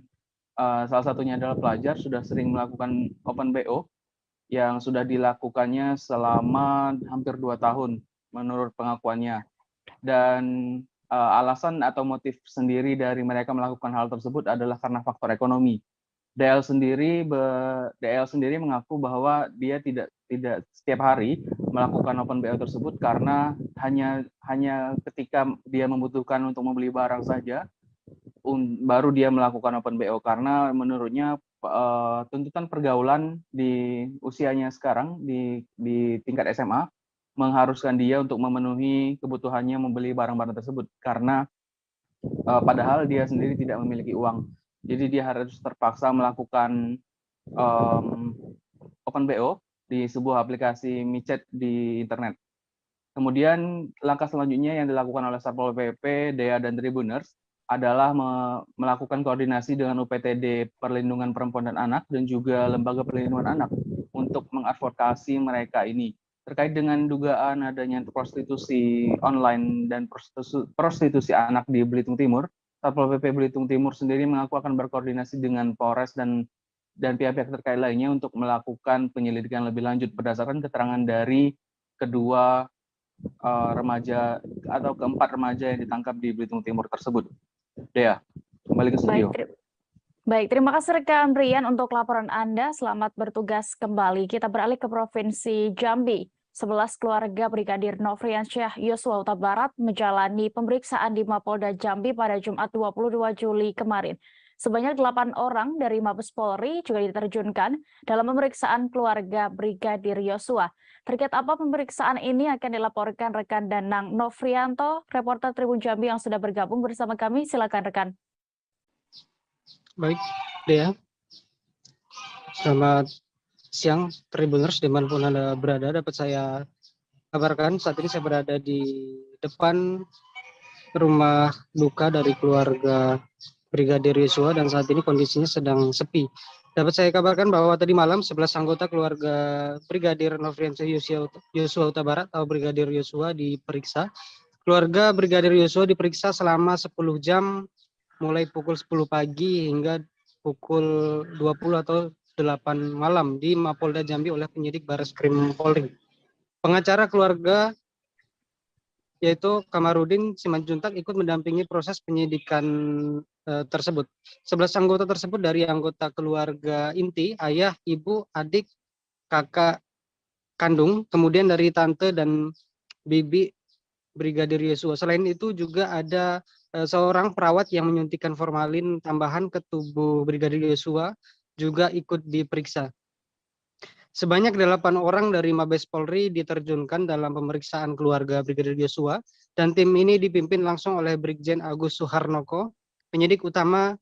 salah satunya adalah pelajar sudah sering melakukan open BO yang sudah dilakukannya selama hampir 2 tahun menurut pengakuannya. Dan alasan atau motif sendiri dari mereka melakukan hal tersebut adalah karena faktor ekonomi. DL sendiri mengaku bahwa dia tidak setiap hari melakukan open BO tersebut karena hanya ketika dia membutuhkan untuk membeli barang saja baru dia melakukan open BO, karena menurutnya tuntutan pergaulan di usianya sekarang di tingkat SMA mengharuskan dia untuk memenuhi kebutuhannya membeli barang-barang tersebut, karena padahal dia sendiri tidak memiliki uang. Jadi dia harus terpaksa melakukan open BO di sebuah aplikasi micet di internet. Kemudian langkah selanjutnya yang dilakukan oleh Satpol PP, Dea dan Tribuners adalah melakukan koordinasi dengan UPTD Perlindungan Perempuan dan Anak dan juga Lembaga Perlindungan Anak untuk mengadvokasi mereka ini terkait dengan dugaan adanya prostitusi online dan prostitusi anak di Belitung Timur. Satpol PP Belitung Timur sendiri mengaku akan berkoordinasi dengan Polres dan pihak-pihak terkait lainnya untuk melakukan penyelidikan lebih lanjut berdasarkan keterangan dari kedua remaja atau keempat remaja yang ditangkap di Belitung Timur tersebut. Dea, kembali ke studio. Baik, terima kasih rekan Brian untuk laporan Anda. Selamat bertugas kembali. Kita beralih ke Provinsi Jambi. 11 keluarga Brigadir Nofriansyah Yosua Huta Barat menjalani pemeriksaan di Mapolda Jambi pada Jumat 22 Juli kemarin. Sebanyak 8 orang dari Mabes Polri juga diterjunkan dalam pemeriksaan keluarga Brigadir Yosua. Terkait apa pemeriksaan ini akan dilaporkan rekan Danang Nofrianto, reporter Tribun Jambi yang sudah bergabung bersama kami. Silakan rekan. Baik, Dea. Selamat siang, Tribuners dimanapun Anda berada. Dapat saya kabarkan saat ini saya berada di depan rumah duka dari keluarga Brigadir Yosua dan saat ini kondisinya sedang sepi. Dapat saya kabarkan bahwa tadi malam 11 anggota keluarga Brigadir Nofriansyah Yosua Huta Barat atau Brigadir Yosua diperiksa. Keluarga Brigadir Yosua diperiksa selama 10 jam mulai pukul 10 pagi hingga pukul 20 atau 8 malam di Mapolda Jambi oleh penyidik Bareskrim Polri. Pengacara keluarga yaitu Kamarudin Simanjuntak ikut mendampingi proses penyidikan tersebut. 11 anggota tersebut dari anggota keluarga inti, ayah, ibu, adik, kakak kandung, kemudian dari tante dan bibi Brigadir Yosua. Selain itu juga ada seorang perawat yang menyuntikkan formalin tambahan ke tubuh Brigadir Yosua juga ikut diperiksa. Sebanyak 8 orang dari Mabes Polri diterjunkan dalam pemeriksaan keluarga Brigadir Yosua dan tim ini dipimpin langsung oleh Brigjen Agus Suharnoko, penyidik utama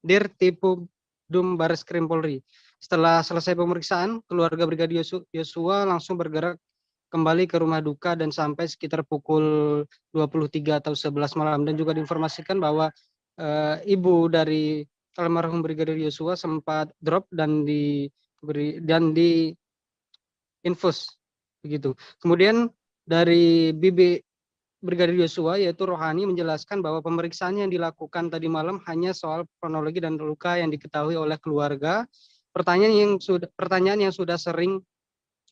Dirtipidum Bareskrim Polri. Setelah selesai pemeriksaan, keluarga Brigadir Yosua langsung bergerak kembali ke rumah duka dan sampai sekitar pukul 23 atau 11 malam, dan juga diinformasikan bahwa ibu dari almarhum Brigadir Yosua sempat drop dan infus begitu. Kemudian dari bibi Brigadir Yosua yaitu Rohani menjelaskan bahwa pemeriksaan yang dilakukan tadi malam hanya soal kronologi dan luka yang diketahui oleh keluarga. Pertanyaan yang sudah sering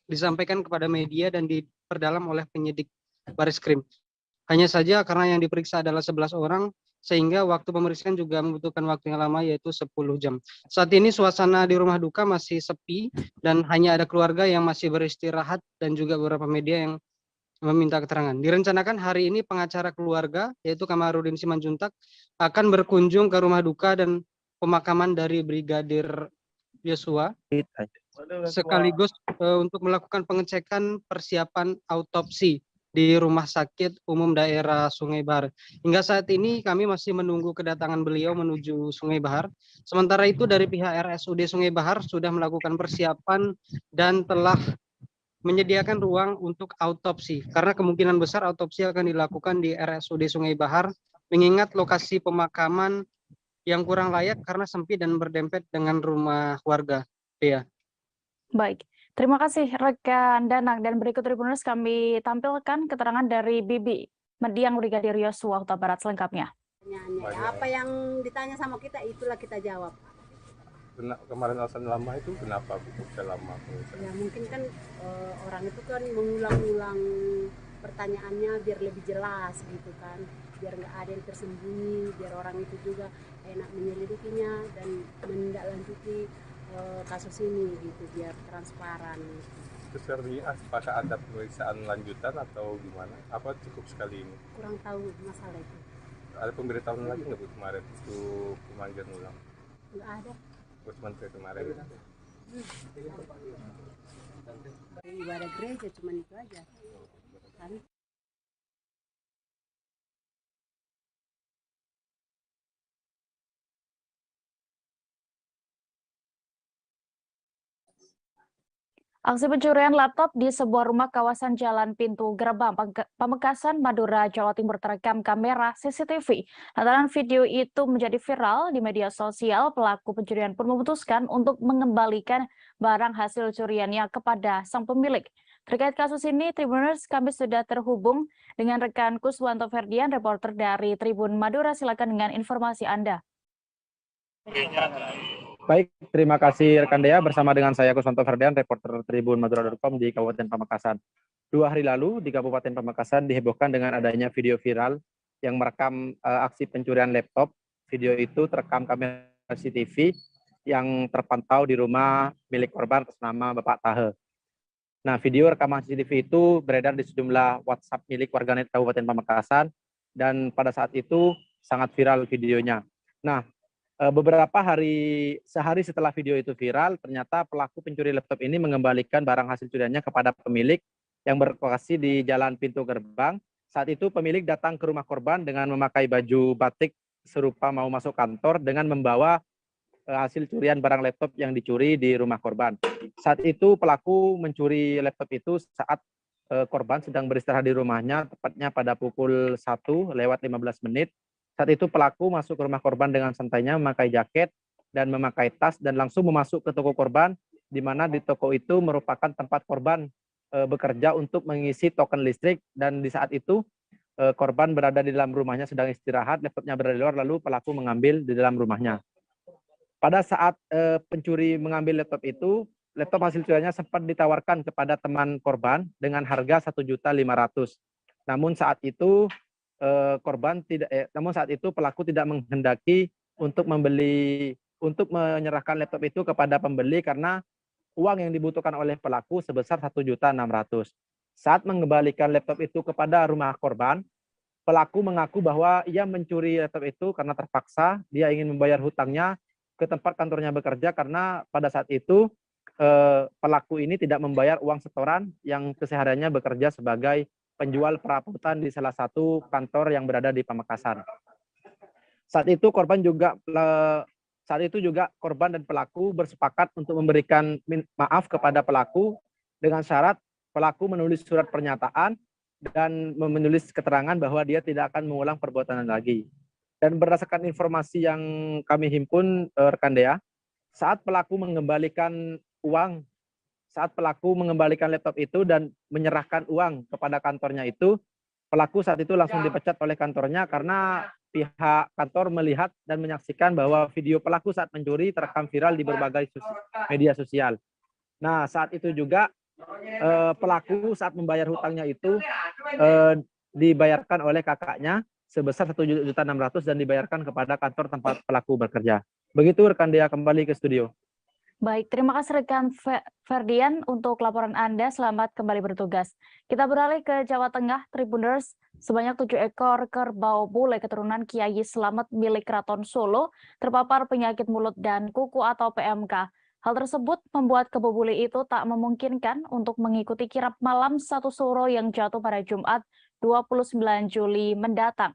disampaikan kepada media dan diperdalam oleh penyidik Bareskrim. Hanya saja karena yang diperiksa adalah 11 orang, sehingga waktu pemeriksaan juga membutuhkan waktu yang lama yaitu 10 jam. Saat ini suasana di rumah duka masih sepi dan hanya ada keluarga yang masih beristirahat dan juga beberapa media yang meminta keterangan. Direncanakan hari ini pengacara keluarga yaitu Kamarudin Simanjuntak akan berkunjung ke rumah duka dan pemakaman dari Brigadir Yosua sekaligus untuk melakukan pengecekan persiapan autopsi di Rumah Sakit Umum Daerah Sungai Bahar. Hingga saat ini kami masih menunggu kedatangan beliau menuju Sungai Bahar. Sementara itu dari pihak RSUD Sungai Bahar sudah melakukan persiapan dan telah menyediakan ruang untuk autopsi. Karena kemungkinan besar autopsi akan dilakukan di RSUD Sungai Bahar, mengingat lokasi pemakaman yang kurang layak karena sempit dan berdempet dengan rumah warga. Ya. Baik. Terima kasih rekan Danang, dan berikut Tribuners kami tampilkan keterangan dari Bibi mendiang Brigadir Yosua Huta Barat selengkapnya. Apa yang ditanya sama kita itulah kita jawab. Kemarin alasan lama itu kenapa bisa lama? Ya mungkin kan orang itu kan mengulang-ulang pertanyaannya biar lebih jelas gitu kan, biar nggak ada yang tersembunyi, biar orang itu juga enak menyelidikinya dan menindaklanjuti kasus ini gitu, biar transparan. Terus artinya apakah ada pemeriksaan lanjutan atau gimana? Apa cukup sekali ini? Kurang tahu masalah itu. Ada pemberitahuan lagi nggak Bu kemarin untuk pemanggilan ulang? Nggak ada. Oh, cuma kayak kemarin. Ibadah gereja cuma itu aja kan. Aksi pencurian laptop di sebuah rumah kawasan Jalan Pintu Gerbang, Pamekasan, Madura, Jawa Timur terekam kamera CCTV. Lantaran video itu menjadi viral di media sosial, pelaku pencurian pun memutuskan untuk mengembalikan barang hasil curiannya kepada sang pemilik. Terkait kasus ini, Tribuners, kami sudah terhubung dengan rekan Kuswanto Ferdian, reporter dari Tribun Madura. Silakan dengan informasi Anda. Baik, terima kasih rekan Dea. Bersama dengan saya Kuswanto Ferdian, reporter Tribun Madura.com di Kabupaten Pamekasan. 2 hari lalu di Kabupaten Pamekasan dihebohkan dengan adanya video viral yang merekam aksi pencurian laptop. Video itu terekam kamera CCTV yang terpantau di rumah milik korban atas nama Bapak Tahe. Nah, video rekaman CCTV itu beredar di sejumlah WhatsApp milik warganet Kabupaten Pamekasan dan pada saat itu sangat viral videonya. Nah, beberapa sehari setelah video itu viral, ternyata pelaku pencuri laptop ini mengembalikan barang hasil curiannya kepada pemilik yang berlokasi di Jalan Pintu Gerbang. Saat itu pemilik datang ke rumah korban dengan memakai baju batik serupa mau masuk kantor dengan membawa hasil curian barang laptop yang dicuri di rumah korban. Saat itu pelaku mencuri laptop itu saat korban sedang beristirahat di rumahnya, tepatnya pada pukul 1:15. Saat itu pelaku masuk ke rumah korban dengan santainya, memakai jaket dan memakai tas dan langsung memasuk ke toko korban, di mana di toko itu merupakan tempat korban bekerja untuk mengisi token listrik, dan di saat itu korban berada di dalam rumahnya sedang istirahat, laptopnya berada di luar, lalu pelaku mengambil di dalam rumahnya. Pada saat pencuri mengambil laptop itu, laptop hasil curiannya sempat ditawarkan kepada teman korban dengan harga 1.500.000. Namun saat itu namun saat itu pelaku tidak menghendaki untuk menyerahkan laptop itu kepada pembeli karena uang yang dibutuhkan oleh pelaku sebesar 1.600.000. Saat mengembalikan laptop itu kepada rumah korban, pelaku mengaku bahwa ia mencuri laptop itu karena terpaksa, dia ingin membayar hutangnya ke tempat kantornya bekerja karena pada saat itu pelaku ini tidak membayar uang setoran yang kesehariannya bekerja sebagai penjual perabotan di salah satu kantor yang berada di Pamekasan. Saat itu juga korban dan pelaku bersepakat untuk memberikan maaf kepada pelaku dengan syarat pelaku menulis surat pernyataan dan menulis keterangan bahwa dia tidak akan mengulang perbuatan lagi. Dan berdasarkan informasi yang kami himpun rekan Dea, saat pelaku mengembalikan laptop itu dan menyerahkan uang kepada kantornya itu, pelaku saat itu langsung dipecat oleh kantornya karena pihak kantor melihat dan menyaksikan bahwa video pelaku saat mencuri terekam viral di berbagai media sosial. Nah, saat itu juga pelaku saat membayar hutangnya itu dibayarkan oleh kakaknya sebesar 1.600.000 dan dibayarkan kepada kantor tempat pelaku bekerja. Begitu rekan Dea, kembali ke studio. Baik, terima kasih rekan Ferdian untuk laporan Anda. Selamat kembali bertugas. Kita beralih ke Jawa Tengah, Tribuners. Sebanyak 7 ekor kerbau bule keturunan Kiai Slamet milik Keraton Solo terpapar penyakit mulut dan kuku atau PMK. Hal tersebut membuat kebo bule itu tak memungkinkan untuk mengikuti kirap malam satu suro yang jatuh pada Jumat 29 Juli mendatang.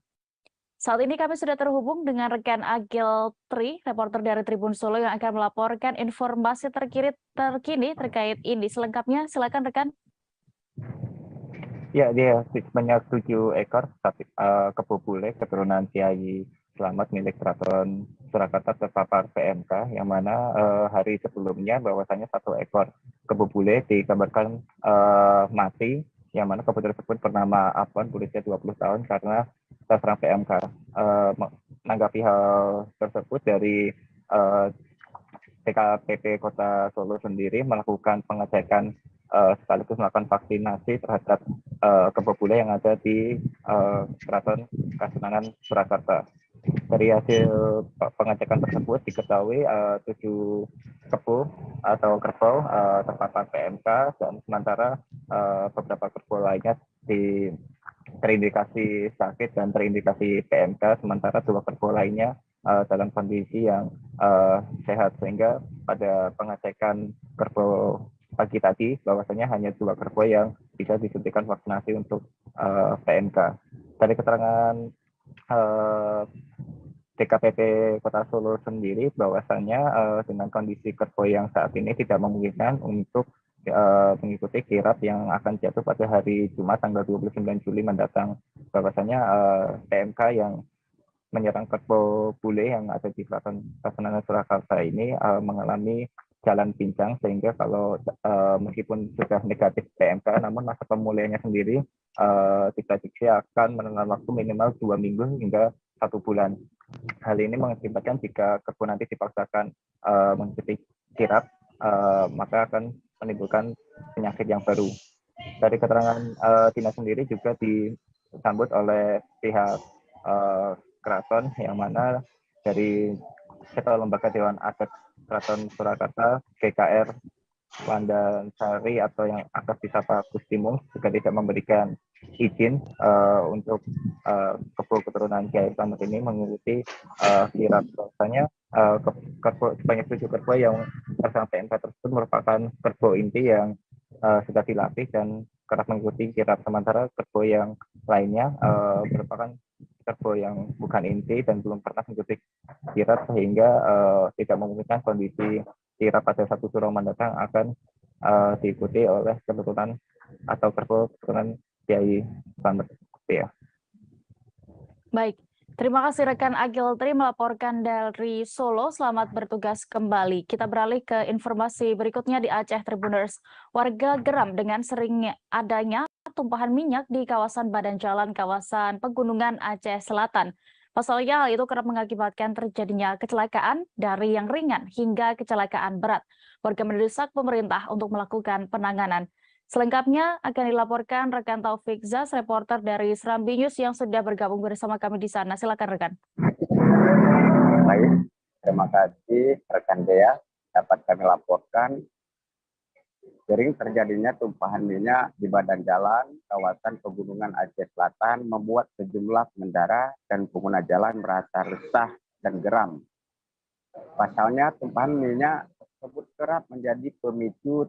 Saat ini kami sudah terhubung dengan rekan Agil Tri, reporter dari Tribun Solo yang akan melaporkan informasi terkini terkait ini. Selengkapnya silakan rekan. Ya, dia sebanyak 7 ekor kebo bule keturunan Kiai Slamet milik Keraton Surakarta terpapar PMK, yang mana hari sebelumnya bahwasanya 1 ekor kebo bule dikabarkan mati, yang mana kebo tersebut bernama Apon, berusia 20 tahun karena terserang PMK. Menanggapi hal tersebut, dari TKPP Kota Solo sendiri melakukan pengecekan sekaligus melakukan vaksinasi terhadap kebo bule yang ada di Keraton Kasunanan Surakarta. Dari hasil pengecekan tersebut diketahui 7 kebo atau kerbau terpapar PMK, dan sementara beberapa kerbau lainnya terindikasi sakit dan terindikasi PMK, sementara 2 kerbau lainnya dalam kondisi yang sehat, sehingga pada pengecekan kerbau pagi tadi bahwasanya hanya 2 kerbau yang bisa disuntikan vaksinasi untuk PMK. Dari keterangan DKPP Kota Solo sendiri bahwasanya dengan kondisi kerbau yang saat ini tidak memungkinkan untuk mengikuti kirap yang akan jatuh pada hari Jumat tanggal 29 Juli mendatang. Bahwasanya PMK yang menyerang kerbau bule yang ada di Keraton Kasunanan Surakarta ini mengalami jalan pincang, sehingga kalau meskipun sudah negatif PMK, namun masa pemulihannya sendiri diprediksi akan menelan waktu minimal 2 minggu hingga 1 bulan. Hal ini mengakibatkan jika kerbau nanti dipaksakan mengikuti kirap, maka akan menimbulkan penyakit yang baru. Dari keterangan dinas sendiri juga disambut oleh pihak keraton, yang mana dari Ketua Lembaga Dewan Adat Keraton Surakarta, GKR Wandansari atau yang akrab disapa Gustimung, juga tidak memberikan izin untuk kerbau keturunan Kiai Slamet ini mengikuti kirap. Bahwasanya sebanyak 7 kerbau yang tersangka PMK tersebut merupakan kerbau inti yang sudah dilatih dan kerap mengikuti kirap, sementara kerbau yang lainnya merupakan kerbau yang bukan inti dan belum pernah mengikuti kirap, sehingga tidak memungkinkan kondisi kirap pada 1 Suro mendatang akan diikuti oleh keturunan atau kerbau keturunan Kiai Slamet. Ya. Baik, terima kasih rekan Agil Tri melaporkan dari Solo. Selamat bertugas kembali. Kita beralih ke informasi berikutnya di Aceh Tribuners. Warga geram dengan sering adanya tumpahan minyak di kawasan badan jalan kawasan Pegunungan Aceh Selatan. Pasalnya hal itu kerap mengakibatkan terjadinya kecelakaan dari yang ringan hingga kecelakaan berat. Warga mendesak pemerintah untuk melakukan penanganan. Selengkapnya akan dilaporkan rekan Taufik Zas, reporter dari Serambi News yang sudah bergabung bersama kami di sana. Silakan rekan. Baik, terima kasih rekan Dea. Dapat kami laporkan sering terjadinya tumpahan minyak di badan jalan kawasan Pegunungan Aceh Selatan membuat sejumlah pengendara dan pengguna jalan merasa resah dan geram. Pasalnya tumpahan minyak tersebut kerap menjadi pemicu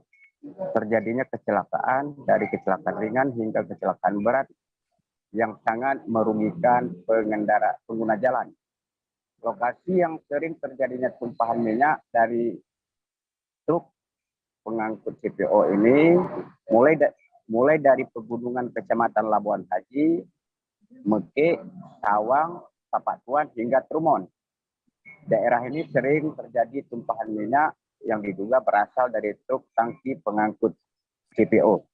terjadinya kecelakaan, dari kecelakaan ringan hingga kecelakaan berat yang sangat merugikan pengguna jalan. Lokasi yang sering terjadinya tumpahan minyak dari truk pengangkut CPO ini mulai dari Pegunungan Kecamatan Labuan Haji, Mekik, Sawang, Tapatuan hingga Trumon. Daerah ini sering terjadi tumpahan minyak yang diduga berasal dari truk tangki pengangkut CPO.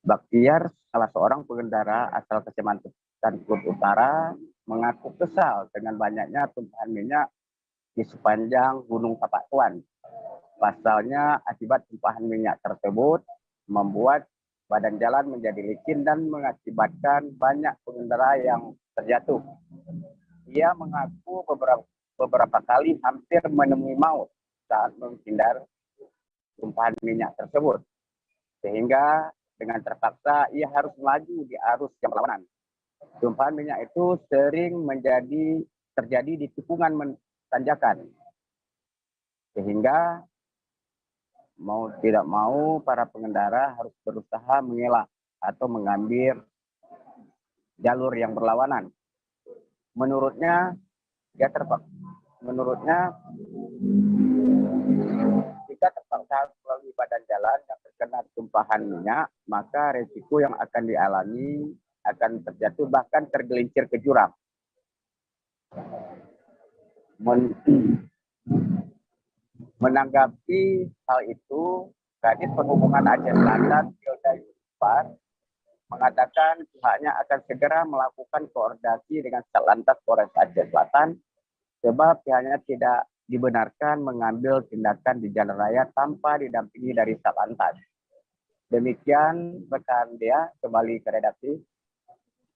Baktiar, salah seorang pengendara asal Kecamatan Kut Utara, mengaku kesal dengan banyaknya tumpahan minyak di sepanjang Gunung Tapatuan. Pasalnya akibat tumpahan minyak tersebut membuat badan jalan menjadi licin dan mengakibatkan banyak pengendara yang terjatuh. Ia mengaku beberapa kali hampir menemui maut saat menghindar tumpahan minyak tersebut. Sehingga dengan terpaksa ia harus melaju di arus yang berlawanan. Tumpahan minyak itu sering terjadi di tikungan tanjakan. Sehingga mau tidak mau para pengendara harus berusaha mengelak atau mengambil jalur yang berlawanan. Menurutnya jika terpaksa melalui badan jalan yang terkena tumpahan minyak, maka resiko yang akan dialami akan terjatuh bahkan tergelincir ke jurang. Menanggapi hal itu, Kadis Perhubungan Aceh Selatan, Pilda Yusufar, mengatakan pihaknya akan segera melakukan koordinasi dengan Satlantas Polres Aceh Selatan, sebab pihaknya tidak dibenarkan mengambil tindakan di jalan raya tanpa didampingi dari Satlantas. Demikian rekan Dea, kembali ke redaksi.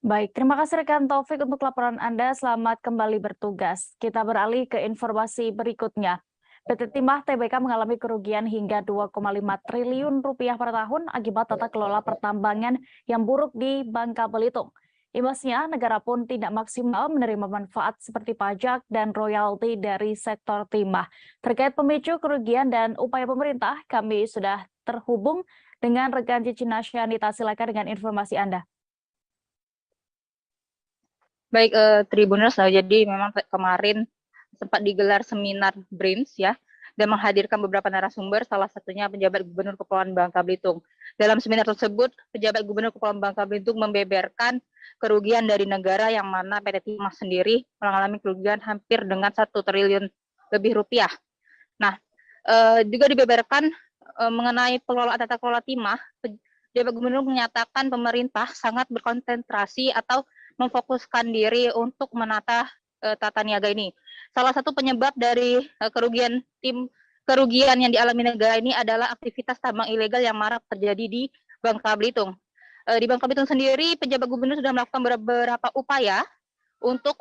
Baik, terima kasih rekan Taufik untuk laporan Anda. Selamat kembali bertugas. Kita beralih ke informasi berikutnya. PT Timah Tbk mengalami kerugian hingga 2,5 triliun rupiah per tahun akibat tata kelola pertambangan yang buruk di Bangka Belitung. Imbasnya, negara pun tidak maksimal menerima manfaat seperti pajak dan royalti dari sektor timah. Terkait pemicu kerugian dan upaya pemerintah, kami sudah terhubung dengan rekan Cici Nasyanita. Silakan dengan informasi Anda. Baik, Tribuners, jadi memang kemarin sempat digelar seminar BRIMS ya, dan menghadirkan beberapa narasumber, salah satunya penjabat Gubernur Kepulauan Bangka Belitung. Dalam seminar tersebut, penjabat Gubernur Kepulauan Bangka Belitung membeberkan kerugian dari negara yang mana PT Timah sendiri mengalami kerugian hampir dengan 1 triliun lebih rupiah. Nah, juga dibeberkan mengenai pengelolaan tata kelola timah, penjabat Gubernur menyatakan pemerintah sangat berkonsentrasi atau memfokuskan diri untuk menata tata niaga ini. Salah satu penyebab dari kerugian yang dialami negara ini adalah aktivitas tambang ilegal yang marak terjadi di Bangka Belitung. Di Bangka Belitung sendiri, penjabat gubernur sudah melakukan beberapa upaya untuk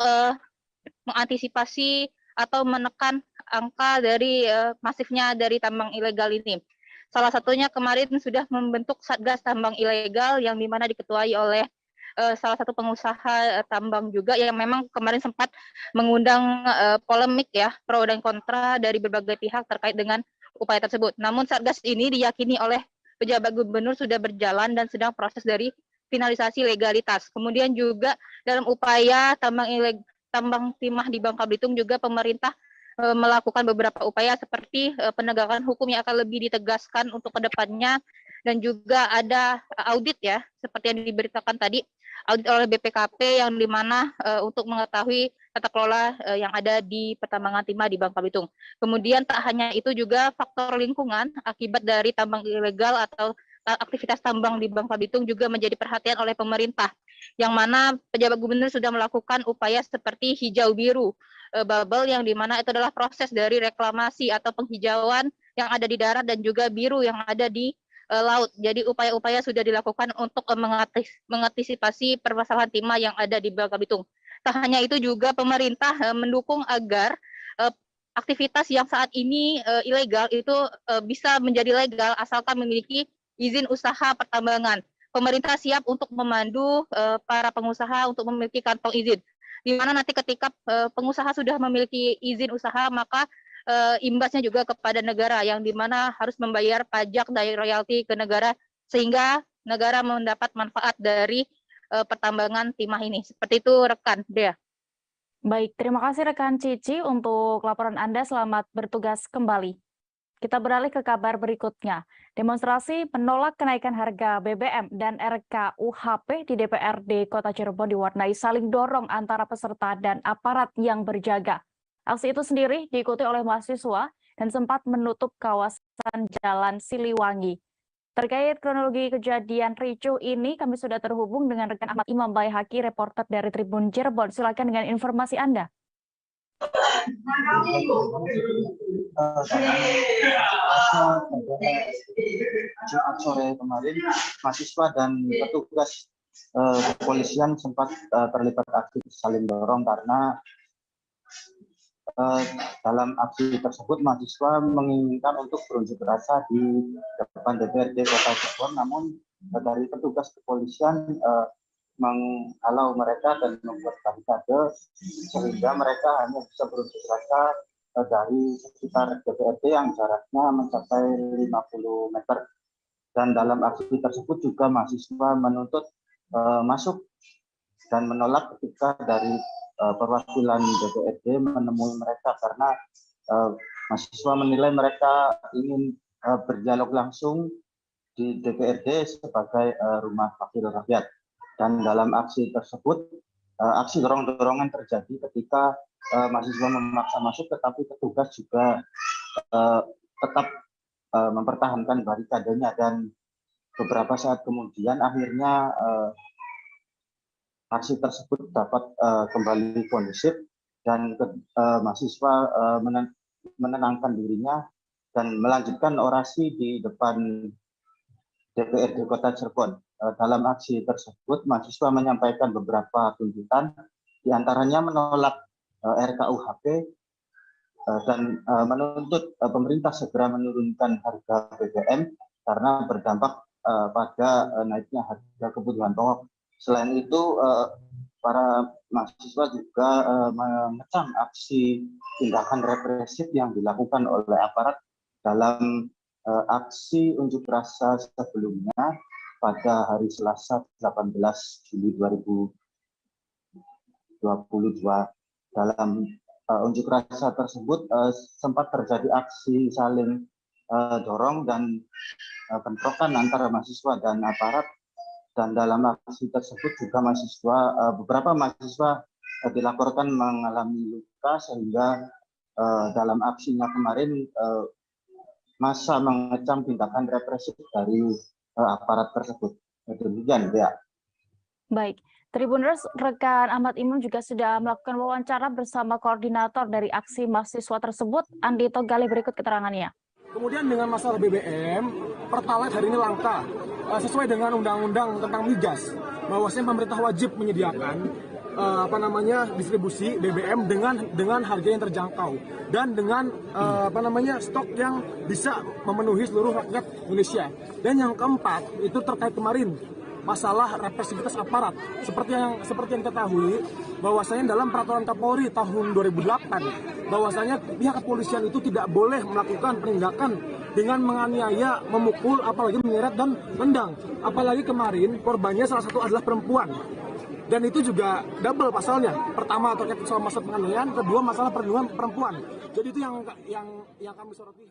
mengantisipasi atau menekan angka dari masifnya dari tambang ilegal ini. Salah satunya kemarin sudah membentuk Satgas Tambang Ilegal yang dimana diketuai oleh salah satu pengusaha tambang juga yang memang kemarin sempat mengundang polemik ya, pro dan kontra dari berbagai pihak terkait dengan upaya tersebut. Namun Satgas ini diyakini oleh pejabat gubernur sudah berjalan dan sedang proses dari finalisasi legalitas. Kemudian juga dalam upaya tambang timah di Bangka Belitung juga pemerintah melakukan beberapa upaya seperti penegakan hukum yang akan lebih ditegaskan untuk kedepannya, dan juga ada audit ya, seperti yang diberitakan tadi, audit oleh BPKP yang dimana untuk mengetahui tata kelola yang ada di pertambangan timah di Bangka Belitung. Kemudian tak hanya itu juga faktor lingkungan akibat dari tambang ilegal atau aktivitas tambang di Bangka Belitung juga menjadi perhatian oleh pemerintah, yang mana pejabat gubernur sudah melakukan upaya seperti hijau biru bubble, yang dimana itu adalah proses dari reklamasi atau penghijauan yang ada di darat dan juga biru yang ada di laut. Jadi upaya-upaya sudah dilakukan untuk mengantisipasi permasalahan timah yang ada di Bangka Belitung. Tak hanya itu juga pemerintah mendukung agar aktivitas yang saat ini ilegal itu bisa menjadi legal asalkan memiliki izin usaha pertambangan. Pemerintah siap untuk memandu para pengusaha untuk memiliki kantong izin. Di mana nanti ketika pengusaha sudah memiliki izin usaha, maka imbasnya juga kepada negara yang dimana harus membayar pajak dari royalti ke negara sehingga negara mendapat manfaat dari pertambangan timah ini. Seperti itu rekan Dea. Baik, terima kasih rekan Cici untuk laporan Anda. Selamat bertugas kembali. Kita beralih ke kabar berikutnya. Demonstrasi menolak kenaikan harga BBM dan RKUHP di DPRD Kota Cirebon diwarnai saling dorong antara peserta dan aparat yang berjaga. Aksi itu sendiri diikuti oleh mahasiswa dan sempat menutup kawasan Jalan Siliwangi. Terkait kronologi kejadian ricuh ini, kami sudah terhubung dengan rekan Ahmad Imam Baihaqi, reporter dari Tribun Cirebon. Silakan dengan informasi Anda. Jumat sore kemarin, mahasiswa dan petugas kepolisian sempat terlibat aksi saling dorong karena dalam aksi tersebut mahasiswa menginginkan untuk berunjuk rasa di depan DPRD Kota Cirebon, namun dari petugas kepolisian menghalau mereka dan membuat barikade sehingga mereka hanya bisa berunjuk rasa dari sekitar DPRD yang jaraknya mencapai 50 meter. Dan dalam aksi tersebut juga mahasiswa menuntut masuk dan menolak ketika dari perwakilan DPRD menemui mereka karena mahasiswa menilai mereka ingin berdialog langsung di DPRD sebagai rumah wakil rakyat. Dan dalam aksi tersebut, aksi dorong-dorongan terjadi ketika mahasiswa memaksa masuk, tetapi petugas juga tetap mempertahankan barikadenya, dan beberapa saat kemudian akhirnya aksi tersebut dapat kembali kondusif dan mahasiswa menenangkan dirinya dan melanjutkan orasi di depan DPRD Kota Cirebon. Dalam aksi tersebut, mahasiswa menyampaikan beberapa tuntutan, diantaranya menolak RKUHP dan menuntut pemerintah segera menurunkan harga BBM karena berdampak pada naiknya harga kebutuhan pokok. Selain itu, para mahasiswa juga mengecam aksi tindakan represif yang dilakukan oleh aparat dalam aksi unjuk rasa sebelumnya pada hari Selasa 18 Juli 2022. Dalam unjuk rasa tersebut sempat terjadi aksi saling dorong dan bentrokan antara mahasiswa dan aparat, dan dalam aksi tersebut juga beberapa mahasiswa dilaporkan mengalami luka, sehingga dalam aksinya kemarin massa mengecam tindakan represif dari aparat tersebut. Demikian ya. Baik, Tribuners, rekan Ahmad Imam juga sudah melakukan wawancara bersama koordinator dari aksi mahasiswa tersebut, Andi Togali. Berikut keterangannya. Kemudian dengan masalah BBM, Pertalite hari ini langka. Sesuai dengan undang-undang tentang migas, bahwasanya pemerintah wajib menyediakan distribusi BBM dengan harga yang terjangkau dan dengan stok yang bisa memenuhi seluruh rakyat Indonesia. Dan yang keempat itu terkait kemarin masalah represivitas aparat. Seperti yang kita ketahui, bahwasanya dalam peraturan Kapolri tahun 2008, bahwasanya pihak kepolisian itu tidak boleh melakukan penindakan dengan menganiaya, memukul, apalagi menyeret dan tendang. Apalagi kemarin korbannya salah satu adalah perempuan. Dan itu juga double pasalnya. Pertama terkait soal masalah penganiayaan, kedua masalah perlindungan perempuan. Jadi itu yang kami soroti.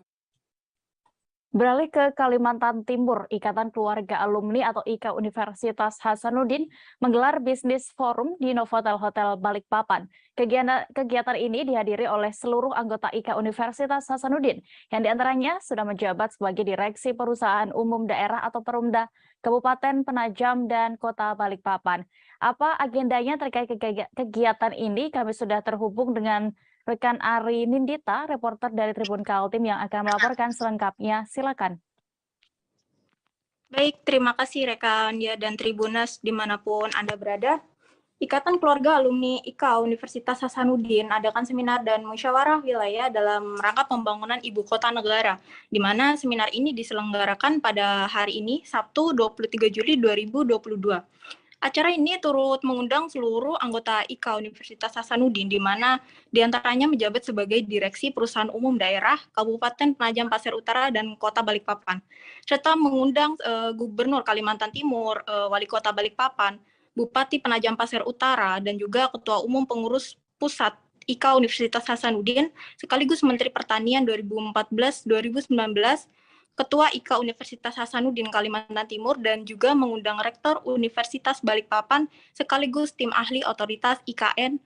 Beralih ke Kalimantan Timur, Ikatan Keluarga Alumni atau IKA Universitas Hasanuddin menggelar bisnis forum di Novotel Hotel Balikpapan. Kegiatan ini dihadiri oleh seluruh anggota IKA Universitas Hasanuddin, yang diantaranya sudah menjabat sebagai Direksi Perusahaan Umum Daerah atau Perumda Kabupaten Penajam dan Kota Balikpapan. Apa agendanya terkait kegiatan ini? Kami sudah terhubung dengan rekan Ari Nindita, reporter dari Tribun Kaltim yang akan melaporkan selengkapnya. Silakan. Baik, terima kasih rekan dan Tribuners dimanapun Anda berada. Ikatan Keluarga Alumni IKA Universitas Hasanuddin adakan seminar dan musyawarah wilayah dalam rangka pembangunan Ibu Kota Negara, di mana seminar ini diselenggarakan pada hari ini, Sabtu 23 Juli 2022. Acara ini turut mengundang seluruh anggota IKA Universitas Hasanuddin, di mana diantaranya menjabat sebagai Direksi Perusahaan Umum Daerah Kabupaten Penajam Pasir Utara dan Kota Balikpapan, serta mengundang Gubernur Kalimantan Timur, Wali Kota Balikpapan, Bupati Penajam Pasir Utara, dan juga Ketua Umum Pengurus Pusat IKA Universitas Hasanuddin, sekaligus Menteri Pertanian 2014-2019, Ketua IKA Universitas Hasanuddin Kalimantan Timur, dan juga mengundang Rektor Universitas Balikpapan sekaligus tim ahli otoritas IKN,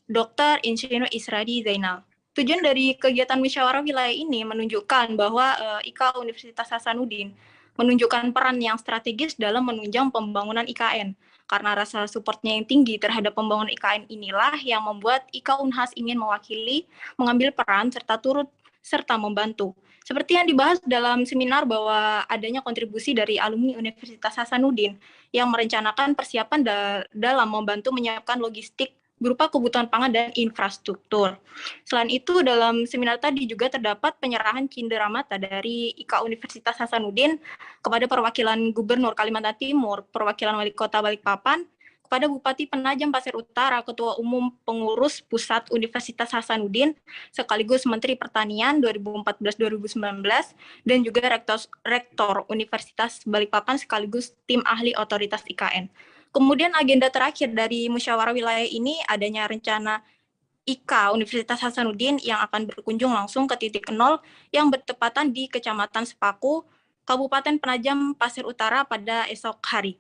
Dr. Insinyur Isradi Zainal. Tujuan dari kegiatan musyawarah wilayah ini menunjukkan bahwa IKA Universitas Hasanuddin menunjukkan peran yang strategis dalam menunjang pembangunan IKN. Karena rasa supportnya yang tinggi terhadap pembangunan IKN inilah yang membuat IKA Unhas ingin mewakili, mengambil peran, serta membantu. Seperti yang dibahas dalam seminar bahwa adanya kontribusi dari alumni Universitas Hasanuddin yang merencanakan persiapan dalam membantu menyiapkan logistik berupa kebutuhan pangan dan infrastruktur. Selain itu, dalam seminar tadi juga terdapat penyerahan cenderamata dari IKA Universitas Hasanuddin kepada perwakilan Gubernur Kalimantan Timur, perwakilan Wali Kota Balikpapan, kepada Bupati Penajam Pasir Utara, Ketua Umum Pengurus Pusat Universitas Hasanuddin, sekaligus Menteri Pertanian 2014-2019, dan juga Rektor Universitas Balikpapan sekaligus tim ahli otoritas IKN. Kemudian agenda terakhir dari musyawarah wilayah ini adanya rencana IKA Universitas Hasanuddin yang akan berkunjung langsung ke titik 0 yang bertepatan di Kecamatan Sepaku, Kabupaten Penajam Pasir Utara pada esok hari.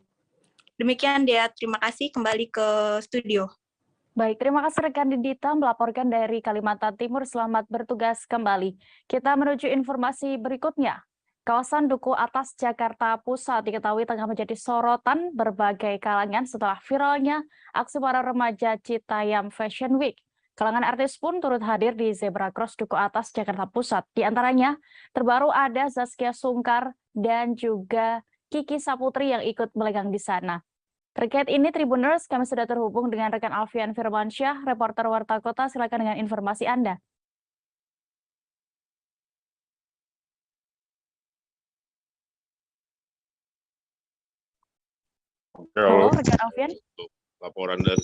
Demikian dia, terima kasih, kembali ke studio. Baik, terima kasih rekan Didita melaporkan dari Kalimantan Timur. Selamat bertugas kembali. Kita menuju informasi berikutnya. Kawasan Duku Atas Jakarta Pusat diketahui tengah menjadi sorotan berbagai kalangan setelah viralnya aksi para remaja Citayam Fashion Week. Kalangan artis pun turut hadir di Zebra Cross Duku Atas Jakarta Pusat. Di antaranya terbaru ada Zaskia Sungkar dan juga Kiki Saputri yang ikut melegang di sana. Terkait ini, Tribuners, kami sudah terhubung dengan rekan Alfian Firmansyah, reporter Warta Kota. Silakan dengan informasi Anda. Halo, rekan Alfian. Laporan dari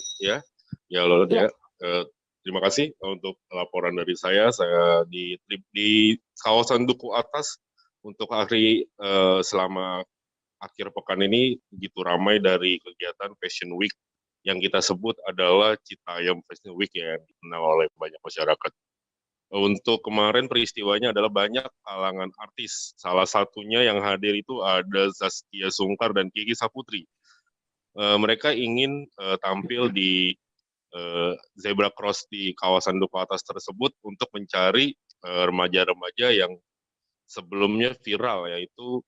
halo ya. Terima kasih untuk laporan dari saya. Saya di kawasan Duku Atas untuk hari selama akhir pekan ini begitu ramai dari kegiatan Fashion Week yang kita sebut adalah Citayam Fashion Week yang dikenal oleh banyak masyarakat. Untuk kemarin peristiwanya adalah banyak kalangan artis. Salah satunya yang hadir itu ada Zaskia Sungkar dan Kiki Saputri. Mereka ingin tampil di zebra cross di kawasan Duku Atas tersebut untuk mencari remaja-remaja yang sebelumnya viral, yaitu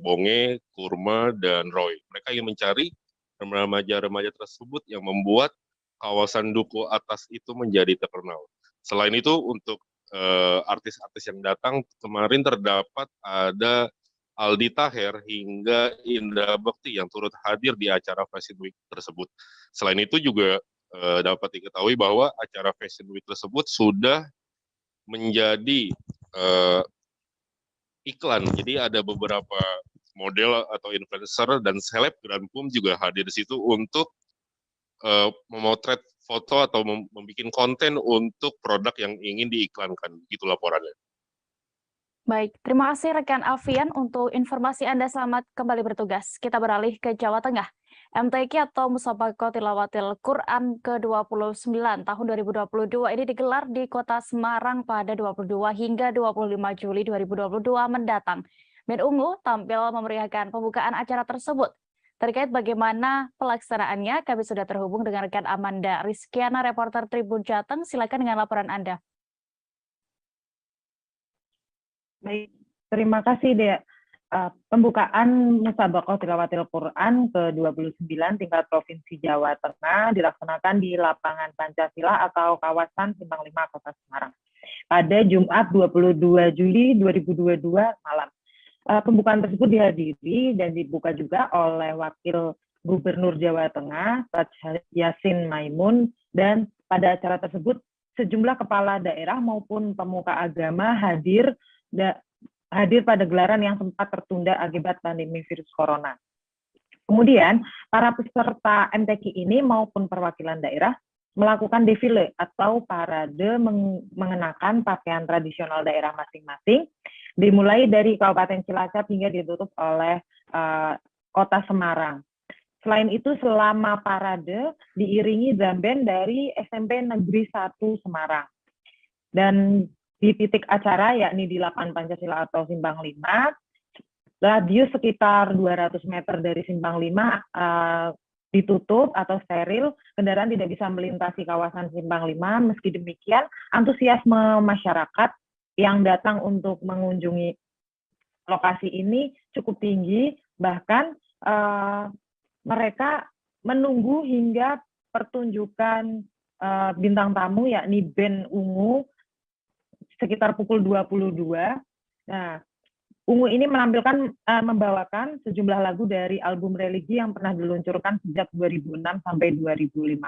Bonge, Kurma, dan Roy. Mereka ingin mencari remaja-remaja tersebut yang membuat kawasan Duku Atas itu menjadi terkenal. Selain itu, untuk artis-artis yang datang, kemarin terdapat ada Aldi Taher hingga Indra Bekti yang turut hadir di acara Fashion Week tersebut. Selain itu juga dapat diketahui bahwa acara Fashion Week tersebut sudah menjadi iklan. Jadi ada beberapa model atau influencer dan selebgram pun juga hadir di situ untuk memotret foto atau membuat konten untuk produk yang ingin diiklankan. Gitu laporannya. Baik, terima kasih rekan Alfian untuk informasi Anda. Selamat kembali bertugas. Kita beralih ke Jawa Tengah. MTQ atau Musabaqah Tilawatil Quran ke-29 tahun 2022 ini digelar di Kota Semarang pada 22 hingga 25 Juli 2022 mendatang. Band Ungu tampil memeriahkan pembukaan acara tersebut. Terkait bagaimana pelaksanaannya, kami sudah terhubung dengan rekan Amanda Rizkiana, reporter Tribun Jateng. Silakan dengan laporan Anda. Baik, terima kasih Dea. Pembukaan Musabaqah Tilawatil Quran ke-29 tingkat Provinsi Jawa Tengah dilaksanakan di Lapangan Pancasila atau kawasan Simpang 5 Kota Semarang pada Jumat 22 Juli 2022 malam. Pembukaan tersebut dihadiri dan dibuka juga oleh Wakil Gubernur Jawa Tengah, Taj Yassin Maimun, dan pada acara tersebut sejumlah kepala daerah maupun pemuka agama hadir pada gelaran yang sempat tertunda akibat pandemi virus corona. Kemudian, para peserta MTQ ini maupun perwakilan daerah melakukan defile atau parade mengenakan pakaian tradisional daerah masing-masing, dimulai dari Kabupaten Cilacap hingga ditutup oleh Kota Semarang. Selain itu, selama parade diiringi drum band dari SMP Negeri 1 Semarang. Dan di titik acara, yakni di Lapangan Pancasila atau Simpang 5, radius sekitar 200 meter dari Simpang 5 ditutup atau steril, kendaraan tidak bisa melintasi kawasan Simpang 5. Meski demikian, antusiasme masyarakat yang datang untuk mengunjungi lokasi ini cukup tinggi, bahkan mereka menunggu hingga pertunjukan bintang tamu, yakni band Ungu, sekitar pukul 22. Nah, Ungu ini membawakan sejumlah lagu dari album religi yang pernah diluncurkan sejak 2006 sampai 2015.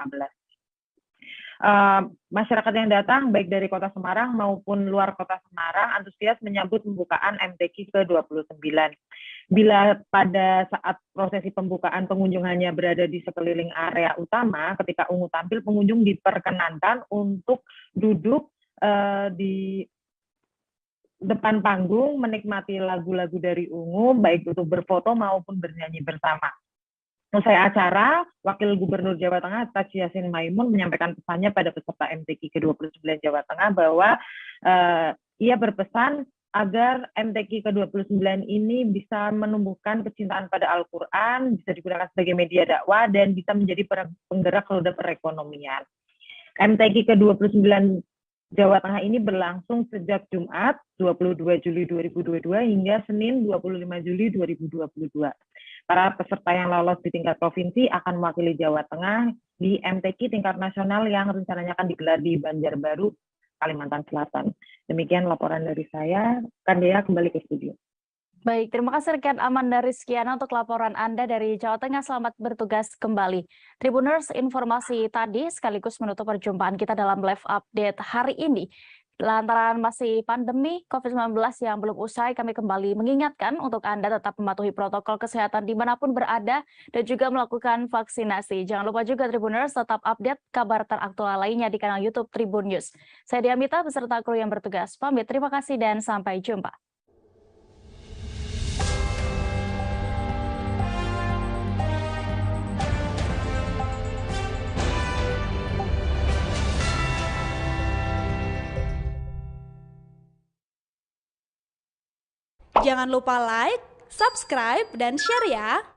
Masyarakat yang datang, baik dari Kota Semarang maupun luar Kota Semarang, antusias menyambut pembukaan MTQ ke-29. Bila pada saat prosesi pembukaan pengunjung hanya berada di sekeliling area utama, ketika Ungu tampil, pengunjung diperkenankan untuk duduk di depan panggung menikmati lagu-lagu dari Ungu, baik itu berfoto maupun bernyanyi bersama. Usai acara, Wakil Gubernur Jawa Tengah Taj Yassin Maimun menyampaikan pesannya pada peserta MTQ ke-29 Jawa Tengah bahwa ia berpesan agar MTQ ke-29 ini bisa menumbuhkan kecintaan pada Al-Quran, bisa digunakan sebagai media dakwah, dan bisa menjadi penggerak roda perekonomian. MTQ ke-29 Jawa Tengah ini berlangsung sejak Jumat 22 Juli 2022 hingga Senin 25 Juli 2022. Para peserta yang lolos di tingkat provinsi akan mewakili Jawa Tengah di MTQ tingkat nasional yang rencananya akan digelar di Banjarbaru, Kalimantan Selatan. Demikian laporan dari saya. Kandea kembali ke studio. Baik, terima kasih rekan Amanda Rizkiana untuk laporan Anda dari Jawa Tengah. Selamat bertugas kembali. Tribuners, informasi tadi sekaligus menutup perjumpaan kita dalam live update hari ini. Lantaran masih pandemi COVID-19 yang belum usai, kami kembali mengingatkan untuk Anda tetap mematuhi protokol kesehatan dimanapun berada dan juga melakukan vaksinasi. Jangan lupa juga Tribuners tetap update kabar teraktual lainnya di kanal YouTube Tribun News. Saya Diamita beserta kru yang bertugas pamit. Terima kasih dan sampai jumpa. Jangan lupa like, subscribe, dan share ya!